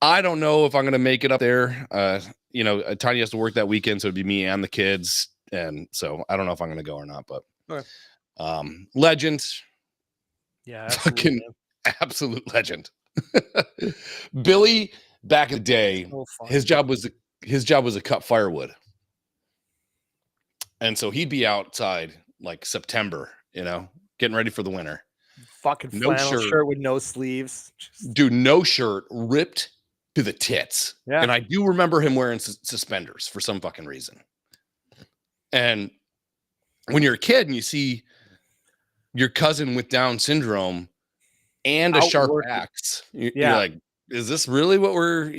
I don't know if I'm going to make it up there. Tanya has to work that weekend, so it'd be me and the kids. And so I don't know if I'm going to go or not, but legend. Yeah. Fucking absolute legend. Billy, back in the day, his job was to cut firewood. And so he'd be outside like September, getting ready for the winter. Fucking flannel shirt with no sleeves. Dude, no shirt, ripped to the tits. Yeah. And I do remember him wearing suspenders for some fucking reason. And when you're a kid and you see your cousin with Down syndrome and a sharp axe, you're like, is this really what we're,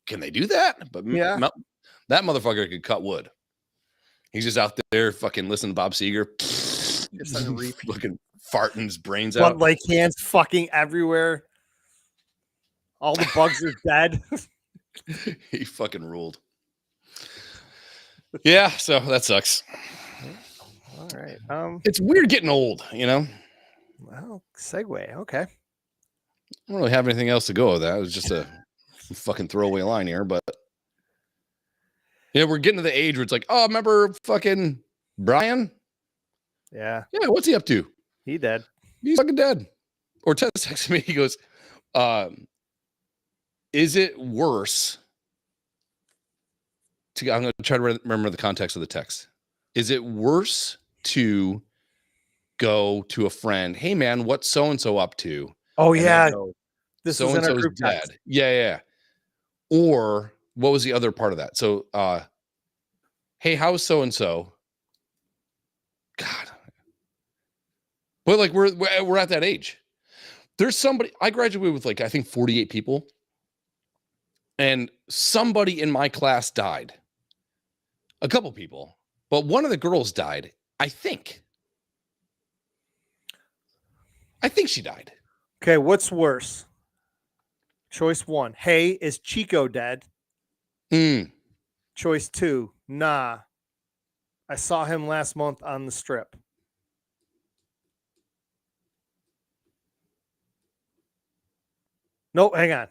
can they do that? But that motherfucker could cut wood. He's just out there fucking listening to Bob Seger. It's on a repeat. Fucking farting his brains out. Like hands fucking everywhere. All the bugs are dead. He fucking ruled. Yeah, so that sucks. All right. It's weird getting old, Well, segue. Okay. I don't really have anything else to go with that. It was just a fucking throwaway line here, but we're getting to the age where it's like, oh, remember fucking Brian? Yeah. Yeah, what's he up to? He dead. He's fucking dead. Or texts me, he goes, is it worse to, I'm going to try to remember the context of the text. Is it worse to go to a friend, hey man, what's so-and-so up to? Oh yeah. This is in our group dead. text. Yeah. Or what was the other part of that? So, hey, how's so-and-so? God. But like, we're at that age. There's somebody, I graduated with I think 48 people. And somebody in my class died. A couple people. But one of the girls died, I think. I think she died. Okay, what's worse? Choice 1. Hey, is Chico dead? Choice 2. Nah. I saw him last month on the strip. No, hang on.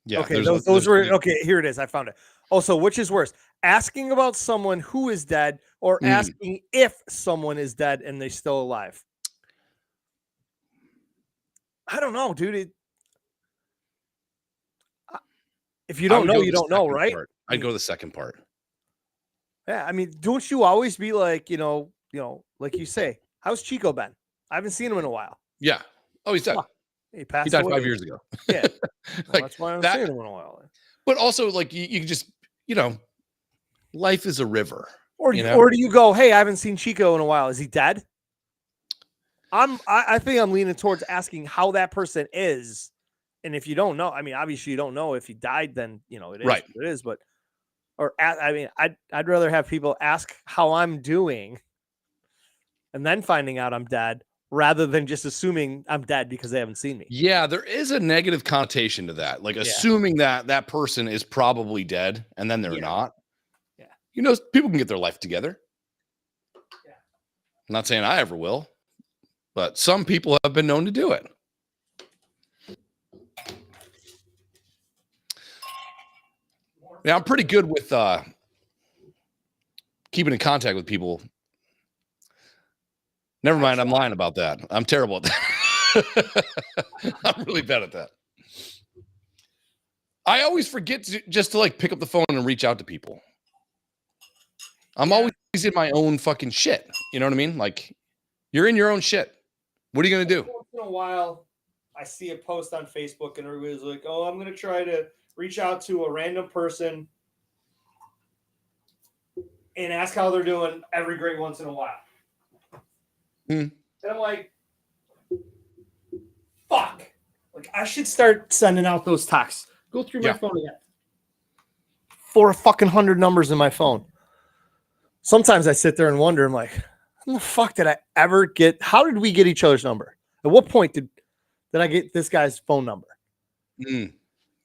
Yeah. Okay, those were okay. Here it is. I found it. Also, which is worse? Asking about someone who is dead or asking if someone is dead and they're still alive? I don't know, dude. If you don't know, you don't know, right? I'd go the second part. Yeah, I mean, don't you always be like, like you say, how's Chico been? I haven't seen him in a while. Yeah. Oh, he's dead. He passed. He died away. 5 years ago. Yeah, Like, that's why I haven't seen him in a while. But also, like, you can just, life is a river. Or do you go, hey, I haven't seen Chico in a while. Is he dead? I think I'm leaning towards asking how that person is. And if you don't know, I mean, obviously you don't know if he died, then it is right. what it is. But I'd rather have people ask how I'm doing and then finding out I'm dead rather than just assuming I'm dead because they haven't seen me. Yeah, there is a negative connotation to that. Like assuming that person is probably dead and then they're not. Yeah. People can get their life together. Yeah. I'm not saying I ever will, but some people have been known to do it. Yeah, I'm pretty good with keeping in contact with people. Never mind, I'm lying about that. I'm terrible at that. I'm really bad at that. I always forget just to like pick up the phone and reach out to people. I'm always in my own fucking shit. You know what I mean? Like, you're in your own shit. What are you going to do? Once in a while, I see a post on Facebook and everybody's like, oh, I'm going to try to reach out to a random person and ask how they're doing every great once in a while. And I'm like, fuck. Like, I should start sending out those texts. Go through my phone again. 400 numbers in my phone. Sometimes I sit there and wonder, I'm like, how the fuck did I ever get? How did we get each other's number? At what point did I get this guy's phone number?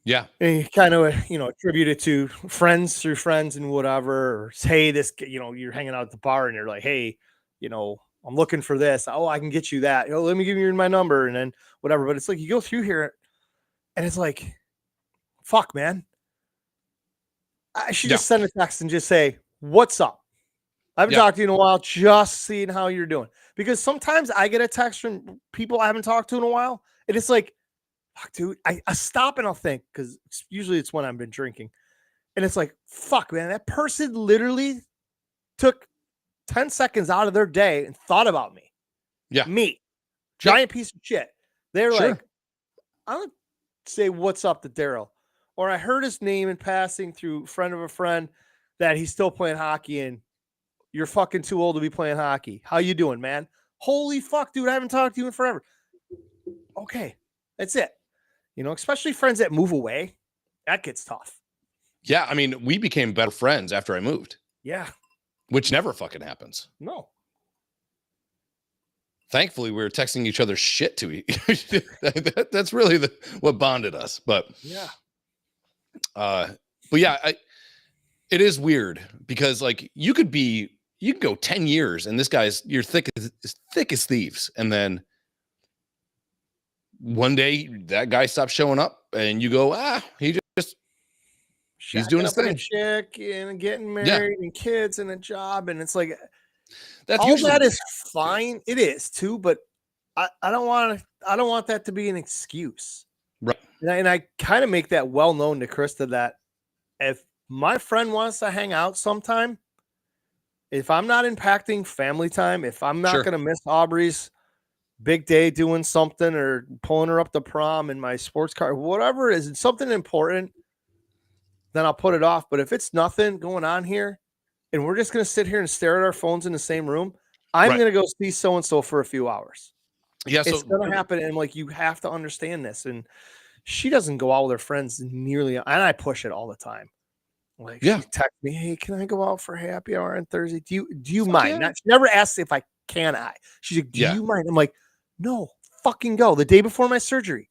Yeah. And you kind of, attribute it to friends through friends and whatever. Or hey, this, you're hanging out at the bar and you're like, hey, I'm looking for this. Oh, I can get you that. Let me give you my number and then whatever. But it's like you go through here and it's like, fuck, man. I should just send a text and just say, what's up? I haven't talked to you in a while, just seeing how you're doing. Because sometimes I get a text from people I haven't talked to in a while. And it's like, fuck, dude, I stop and I'll think, because usually it's when I've been drinking. And it's like, fuck, man, that person literally took 10 seconds out of their day and thought about me. Yeah. Me. Giant piece of shit. They're like, I'm going to say what's up to Daryl. Or I heard his name in passing through a friend of a friend that he's still playing hockey and you're fucking too old to be playing hockey. How you doing, man? Holy fuck, dude, I haven't talked to you in forever. Okay, that's it. Especially friends that move away. That gets tough. Yeah, I mean, we became better friends after I moved. Yeah. Which never fucking happens. No. Thankfully, we were texting each other shit to each. That's really what bonded us. But yeah. It is weird because like you can go 10 years and you're thick as thieves. And then one day that guy stops showing up and you go, he's doing his thing. Chick and getting married and kids and a job. And it's like, that's all that is fine. It is too, but I don't want that to be an excuse. Right. And I kind of make that well known to Krista that if my friend wants to hang out sometime, if I'm not impacting family time, if I'm not going to miss Aubrey's big day doing something or pulling her up to prom in my sports car, whatever it is, it's something important, then I'll put it off. But if it's nothing going on here and we're just going to sit here and stare at our phones in the same room, I'm going to go see so-and-so for a few hours. Yeah, it's going to happen. And like, you have to understand this. And she doesn't go out with her friends nearly, and I push it all the time. Like, she texts me, hey, can I go out for happy hour on Thursday? Do you mind? She never asks if I can. She's like, do you mind? I'm like, no, fucking go. The day before my surgery,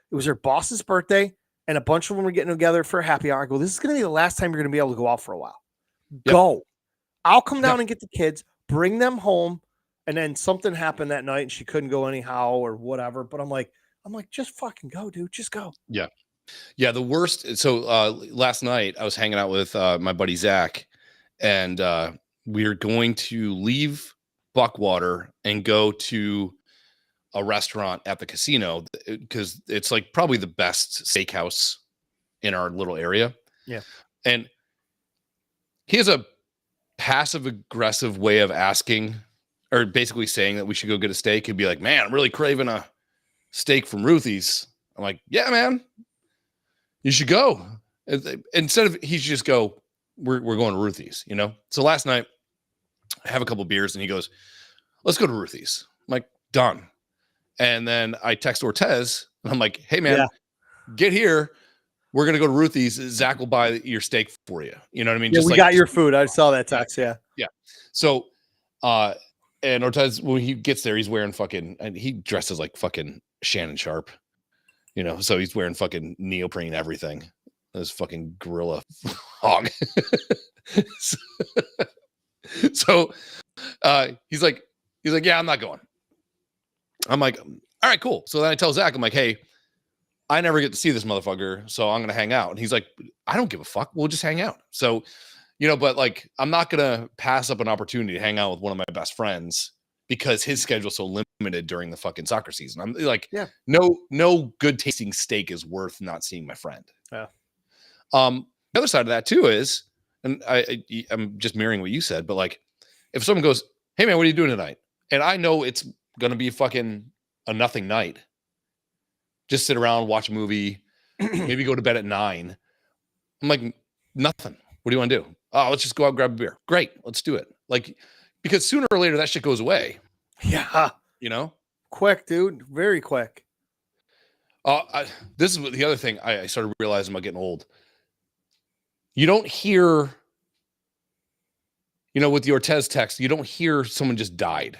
it was her boss's birthday, and a bunch of them were getting together for a happy hour. I go, this is going to be the last time you're going to be able to go out for a while. Go. I'll come down and get the kids, bring them home, and then something happened that night, and she couldn't go anyhow or whatever. But I'm like, just fucking go, dude. Just go. Yeah. Yeah, the worst. So last night I was hanging out with my buddy Zach, and we're going to leave Buckwater and go to a restaurant at the casino because it's like probably the best steakhouse in our little area. Yeah. And he has a passive aggressive way of asking, or basically saying that we should go get a steak. He'd be like, man, I'm really craving a steak from Ruthie's. I'm like, yeah, man, you should go. Instead of, he should just go, we're going to Ruthie's, you know? So last night I have a couple beers and he goes, let's go to Ruthie's. I'm like, done. And then I text Ortez and I'm like, hey man, get here. We're going to go to Ruthie's. Zach will buy your steak for you. You know what I mean? Yeah, we got your food. I saw that text. Yeah. Yeah. So, and Ortez, when he gets there, he's wearing and he dresses like fucking Shannon Sharp, you know? So he's wearing fucking neoprene, everything. This fucking gorilla hog. So, he's like, yeah, I'm not going. I'm like, all right, cool. So then I tell Zach, I'm like, hey, I never get to see this motherfucker, so I'm going to hang out. And he's like, I don't give a fuck. We'll just hang out. So, you know, but like, I'm not going to pass up an opportunity to hang out with one of my best friends because his schedule's so limited during the fucking soccer season. I'm like, no good tasting steak is worth not seeing my friend. Yeah. The other side of that too is, and I'm just mirroring what you said, but like, if someone goes, hey man, what are you doing tonight? And I know it's going to be fucking a nothing night. Just sit around, watch a movie, maybe go to bed at 9. I'm like, nothing. What do you want to do? Oh, let's just go out and grab a beer. Great. Let's do it. Like, because sooner or later that shit goes away. Yeah. You know? Quick, dude. Very quick. This is the other thing I started realizing about getting old. You don't hear, you know, with the Ortez text, you don't hear someone just died.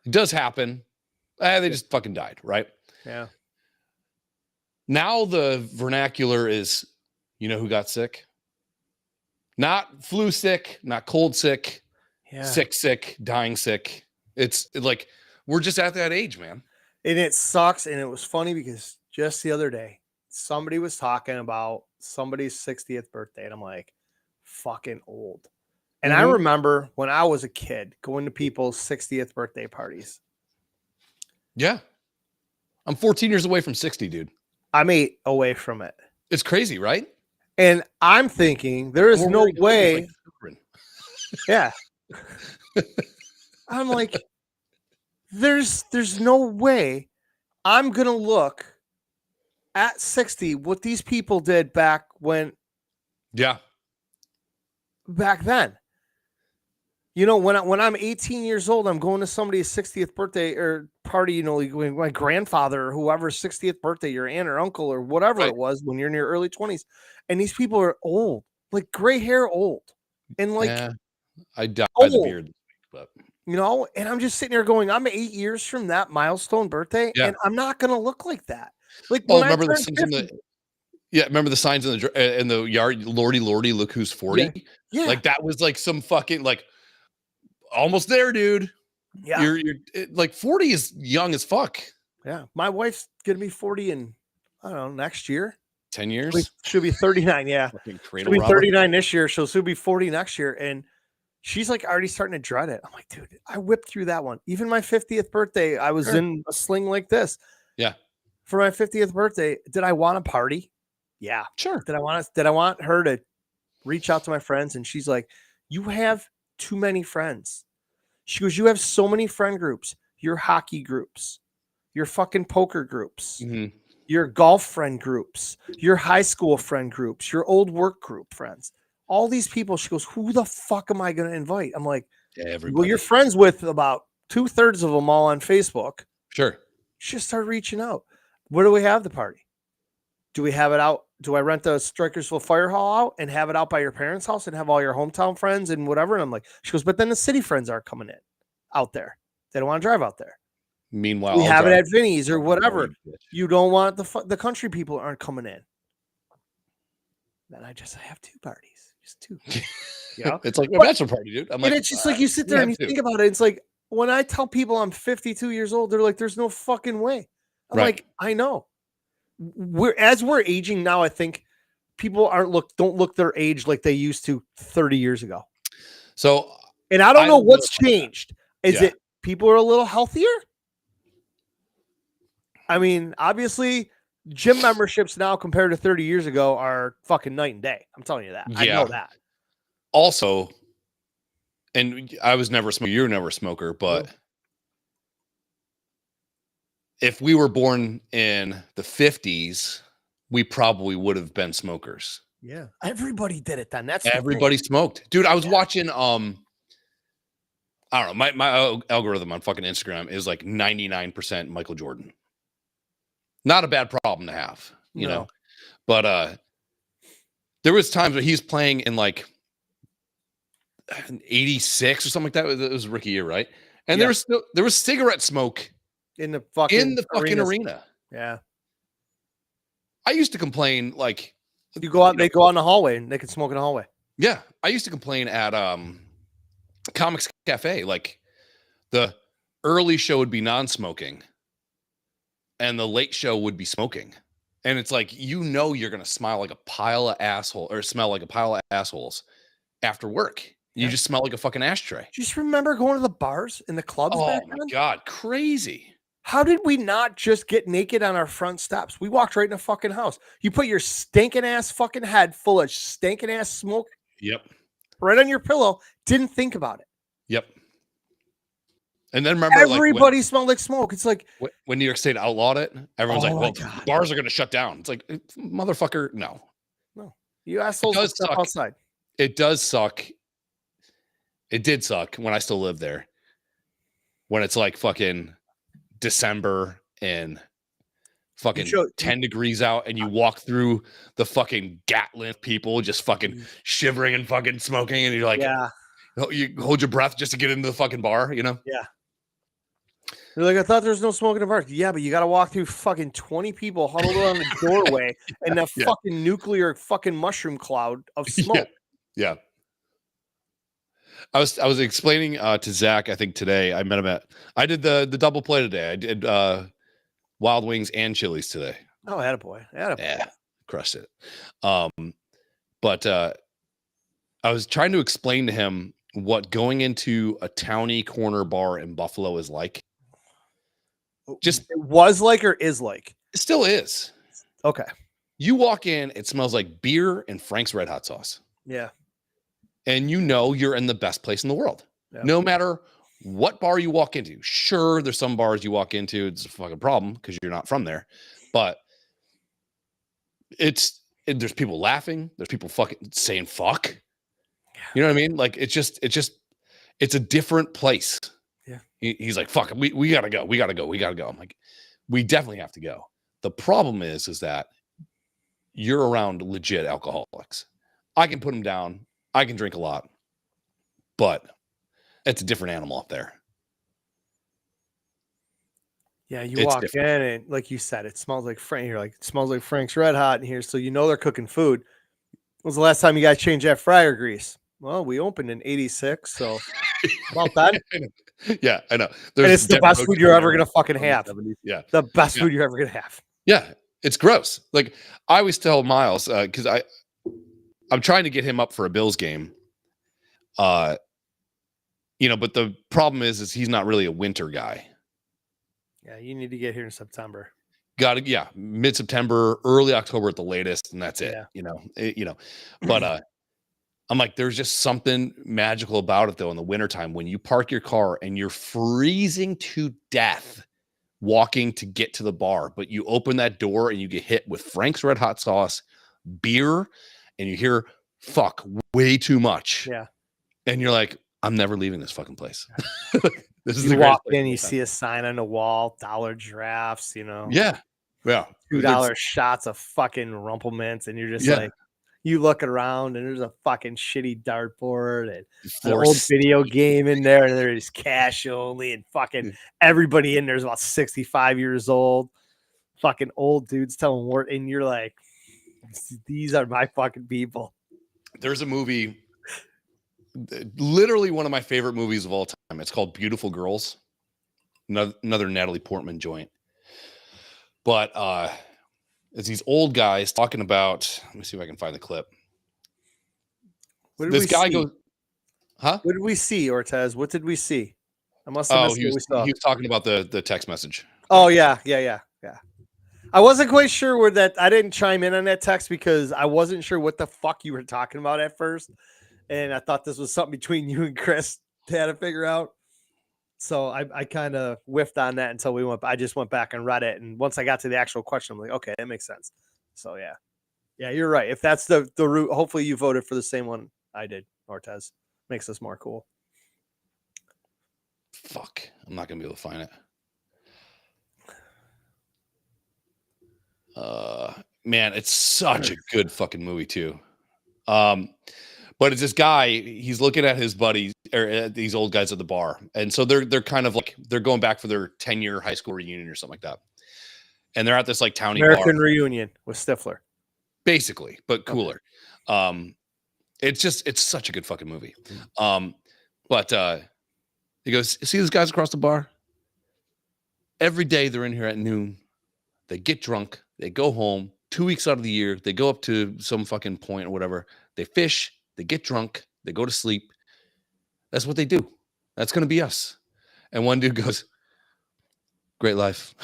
It does happen. They just fucking died, right? Yeah. Now the vernacular is, you know who got sick? Not flu sick, not cold sick, sick, dying sick. It's like, we're just at that age, man. And it sucks. And it was funny because just the other day, somebody was talking about somebody's 60th birthday. And I'm like, fucking old. And I remember when I was a kid going to people's 60th birthday parties. Yeah. I'm 14 years away from 60, dude. I'm 8 away from it. It's crazy, right? And I'm thinking there is no way. Like yeah. I'm like, there's no way I'm going to look at 60 what these people did back when. Yeah. Back then. You know, when I'm 18 years old, I'm going to somebody's 60th birthday or party, you know, like my grandfather or whoever's 60th birthday, your aunt or uncle or whatever it was when you're in your early 20s. And these people are old, like gray hair old. And like, I dyed the beard this week, but you know, and I'm just sitting there going, I'm 8 years from that milestone birthday, and I'm not going to look like that. Like, remember the signs remember the signs in the yard, Lordy, look who's 40. Yeah. Like that was like some fucking like almost there, dude. Yeah. You're like 40 is young as fuck. Yeah. My wife's going to be 40 in, I don't know, next year. 10 years? She'll be 39. Yeah. She'll be 39 this year. So she'll be 40 next year. And she's like already starting to dread it. I'm like, dude, I whipped through that one. Even my 50th birthday, I was in a sling like this. Yeah. For my 50th birthday, did I want a party? Yeah. Sure. Did I want her to reach out to my friends? And she's like, you have too many friends. She goes, you have so many friend groups, your hockey groups, your fucking poker groups, your golf friend groups, your high school friend groups, your old work group friends, all these people. She goes, who the fuck am I going to invite? I'm like, everybody. Well, you're friends with about 2/3 of them all on Facebook. Sure. She just started reaching out. Where do we have the party? Do we have it out? Do I rent the Strikersville Fire Hall out and have it out by your parents' house and have all your hometown friends and whatever? And I'm like, she goes, but then the city friends aren't coming in out there. They don't want to drive out there. Meanwhile, we have it at Vinny's or whatever. You don't want the country people aren't coming in. Then I have 2 parties, just 2. Yeah, it's like a bachelor party, dude. I'm like, it's just like you sit there and you think about it. It's like when I tell people I'm 52 years old, they're like, "There's no fucking way." I'm like, I know. we're aging now, I think people don't look their age like they used to 30 years ago. So, and I don't know what's changed. Is it people are a little healthier? I mean, obviously, gym memberships now compared to 30 years ago are fucking night and day. I'm telling you that. I know that. Also, and I was never a smoker. You were never a smoker, but if we were born in the 50s, we probably would have been smokers. Yeah. Everybody did it then. That's everybody smoked. Dude, I was watching I don't know, my algorithm on fucking Instagram is like 99% Michael Jordan. Not a bad problem to have, you know. But there was times where he's playing in like 86 or something like that. It was rookie year, right? And there was cigarette smoke in the fucking arena. Yeah. I used to complain like you go out, they go out in the hallway and they can smoke in the hallway. Yeah. I used to complain at Comics Cafe, like the early show would be non-smoking and the late show would be smoking. And it's like, you know, you're going to smell like a pile of assholes after work. You just smell like a fucking ashtray. Just remember going to the bars and the clubs back then? Oh my God, crazy. How did we not just get naked on our front steps? We walked right in the fucking house. You put your stinking ass fucking head full of stinking ass smoke. Yep. Right on your pillow. Didn't think about it. Yep. And then remember, everybody smelled like smoke. It's like when New York State outlawed it, everyone's like, well, bars are going to shut down. It's like, motherfucker, no. You assholes will step outside. It does suck. It did suck when I still lived there. When it's like fucking December and fucking 10 degrees out and you walk through the fucking Gatlin people just fucking shivering and fucking smoking and you're like, you hold your breath just to get into the fucking bar, you know? Yeah. They're like, I thought there was no smoke in the bar. Yeah, but you got to walk through fucking 20 people huddled around the doorway and that fucking nuclear fucking mushroom cloud of smoke. Yeah. I was explaining to Zach, I think today, I met him I did the double play today. I did Wild Wings and Chili's today. Oh, attaboy. Yeah, crushed it. But I was trying to explain to him what going into a towny corner bar in Buffalo is like. Just it was like or is like? It still is. Okay. You walk in, it smells like beer and Frank's Red Hot sauce. Yeah. And you know you're in the best place in the world. Yeah. No matter what bar you walk into. Sure, there's some bars you walk into, it's a fucking problem because you're not from there. But there's people laughing. There's people fucking saying fuck. You know what I mean? Like it's a different place. Yeah. He's like, fuck, we gotta go. We gotta go. I'm like, we definitely have to go. The problem is that you're around legit alcoholics. I can put them down. I can drink a lot, but it's a different animal up there. Yeah, you walk in and like you said, it smells like Frank. You're like, it smells like Frank's Red Hot in here. So you know they're cooking food. When was the last time you guys changed that fryer grease? Well, we opened in 86, so about that. Yeah, I know. And it's the best food you're ever gonna fucking have. Yeah, the best food you're ever gonna have. Yeah, it's gross. Like I always tell Miles because I'm trying to get him up for a Bills game. But the problem is he's not really a winter guy. Yeah, you need to get here in September. Mid-September, early October at the latest, and that's it. Yeah. But I'm like, there's just something magical about it though in the wintertime when you park your car and you're freezing to death walking to get to the bar, but you open that door and you get hit with Frank's Red Hot sauce, beer, and you hear fuck way too much. Yeah. And you're like, I'm never leaving this fucking place. This is you walk in, you see a sign on the wall, $1 drafts, Yeah. $2 shots of fucking Rumplemints, and you're just like, you look around and there's a fucking shitty dartboard and an old video game in there, and there's cash only, and fucking everybody in there is about 65 years old. Fucking old dudes telling word, and you're like, these are my fucking people. There's a movie, literally one of my favorite movies of all time. It's called Beautiful Girls. Another Natalie Portman joint. But It's these old guys talking about. Let me see if I can find the clip. What did This we guy see? goes, huh? What did we see, Ortez? What did we see? I must have missed what we saw. He was talking about the text message. Oh yeah. I wasn't quite sure where that. I didn't chime in on that text because I wasn't sure what the fuck you were talking about at first, and I thought this was something between you and Chris to have to figure out. So I kind of whiffed on that until we went. I just went back and read it, and once I got to the actual question, I'm like, okay, that makes sense. So yeah, you're right. If that's the route, hopefully you voted for the same one I did. Ortez makes this more cool. Fuck, I'm not gonna be able to find it. Man, it's such a good fucking movie too. But it's this guy, he's looking at his buddies or these old guys at the bar. And so they're kind of like they're going back for their 10-year high school reunion or something like that. And they're at this like towny American bar. Reunion with Stifler. Basically, but cooler. Okay. It's such a good fucking movie. But he goes, see these guys across the bar? Every day they're in here at noon. They get drunk. They go home. 2 weeks out of the year, they go up to some fucking point or whatever. They fish. They get drunk. They go to sleep. That's what they do. That's going to be us. And one dude goes, great life.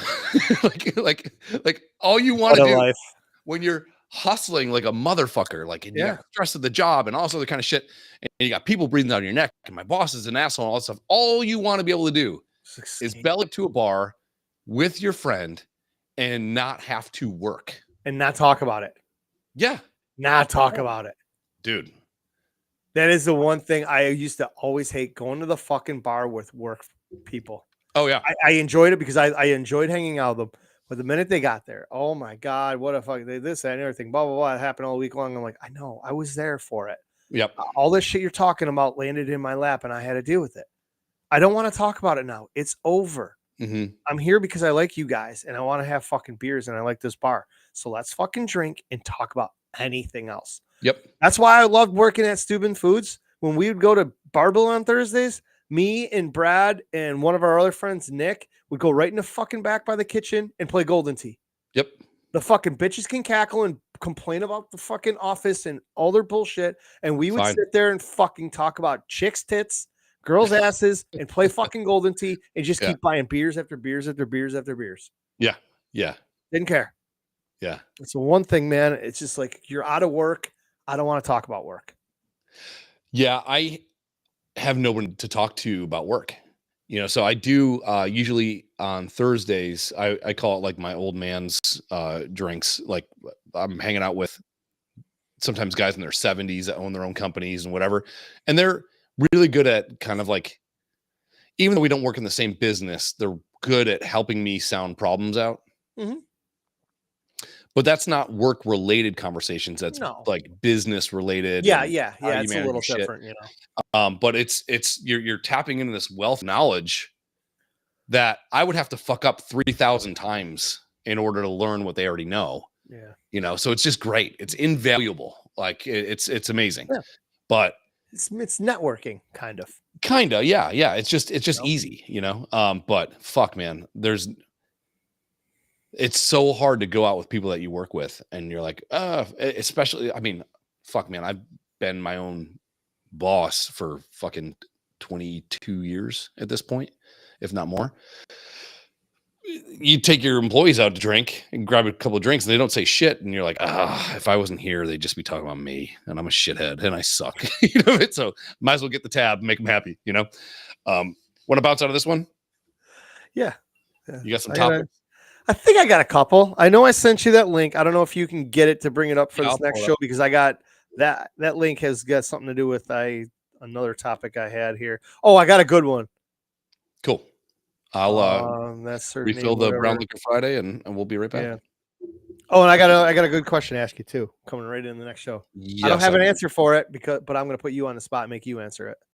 like all you want to do life. when you're hustling like a motherfucker, like and you got stress of the job and all this other kind of shit, and you got people breathing down your neck, and my boss is an asshole and all that stuff. All you want to be able to do is belly up to a bar with your friend and not have to work. And not talk about it. Yeah. Not talk about it. Dude. That is the one thing I used to always hate, going to the fucking bar with work people. Oh, yeah. I enjoyed it because I enjoyed hanging out with them. But the minute they got there, oh my God, what a fuck, this and everything, blah, blah, blah. It happened all week long. I'm like, I know, I was there for it. Yep. All this shit you're talking about landed in my lap and I had to deal with it. I don't want to talk about it now. It's over. Mm-hmm. I'm here because I like you guys and I want to have fucking beers and I like this bar. So let's fucking drink and talk about anything else. Yep. That's why I loved working at Steuben Foods. When we would go to Barbell on Thursdays, me and Brad and one of our other friends, Nick, would go right in the fucking back by the kitchen and play Golden Tee. Yep. The fucking bitches can cackle and complain about the fucking office and all their bullshit. And we would sit there and fucking talk about chicks' tits, girls' asses, and play fucking Golden Tee and just keep buying beers after beers after beers after beers. Yeah. Yeah. Didn't care. Yeah. It's the one thing, man. It's just like, you're out of work. I don't want to talk about work. Yeah. I have no one to talk to about work, so I do usually on Thursdays, I call it like my old man's drinks. Like I'm hanging out with sometimes guys in their 70s that own their own companies and whatever. And they're really good at kind of like, even though we don't work in the same business, they're good at helping me sound problems out. Mm-hmm. But that's not work related conversations. That's like business related. Yeah. It's a little different, But it's you're tapping into this wealth of knowledge that I would have to fuck up 3,000 times in order to learn what they already know. Yeah. So it's just great. It's invaluable. Like it's amazing. Yeah. But it's networking kind of. Yeah. It's just easy, but fuck, man, it's so hard to go out with people that you work with and you're like, especially, I mean, fuck, man, I've been my own boss for fucking 22 years at this point, if not more. You take your employees out to drink and grab a couple of drinks and they don't say shit. And you're like, if I wasn't here, they'd just be talking about me and I'm a shithead and I suck. So might as well get the tab, make them happy, Want to bounce out of this one? Yeah. You got some topics? I think I got a couple. I know I sent you that link. I don't know if you can get it to bring it up for this next show because I got that link has got something to do with another topic I had here. Oh, I got a good one. Cool. I'll that's refill the Brown Liquor Friday and we'll be right back. Yeah. Oh, and I got a good question to ask you too, coming right in the next show. Yes, I don't have an answer for it but I'm going to put you on the spot and make you answer it.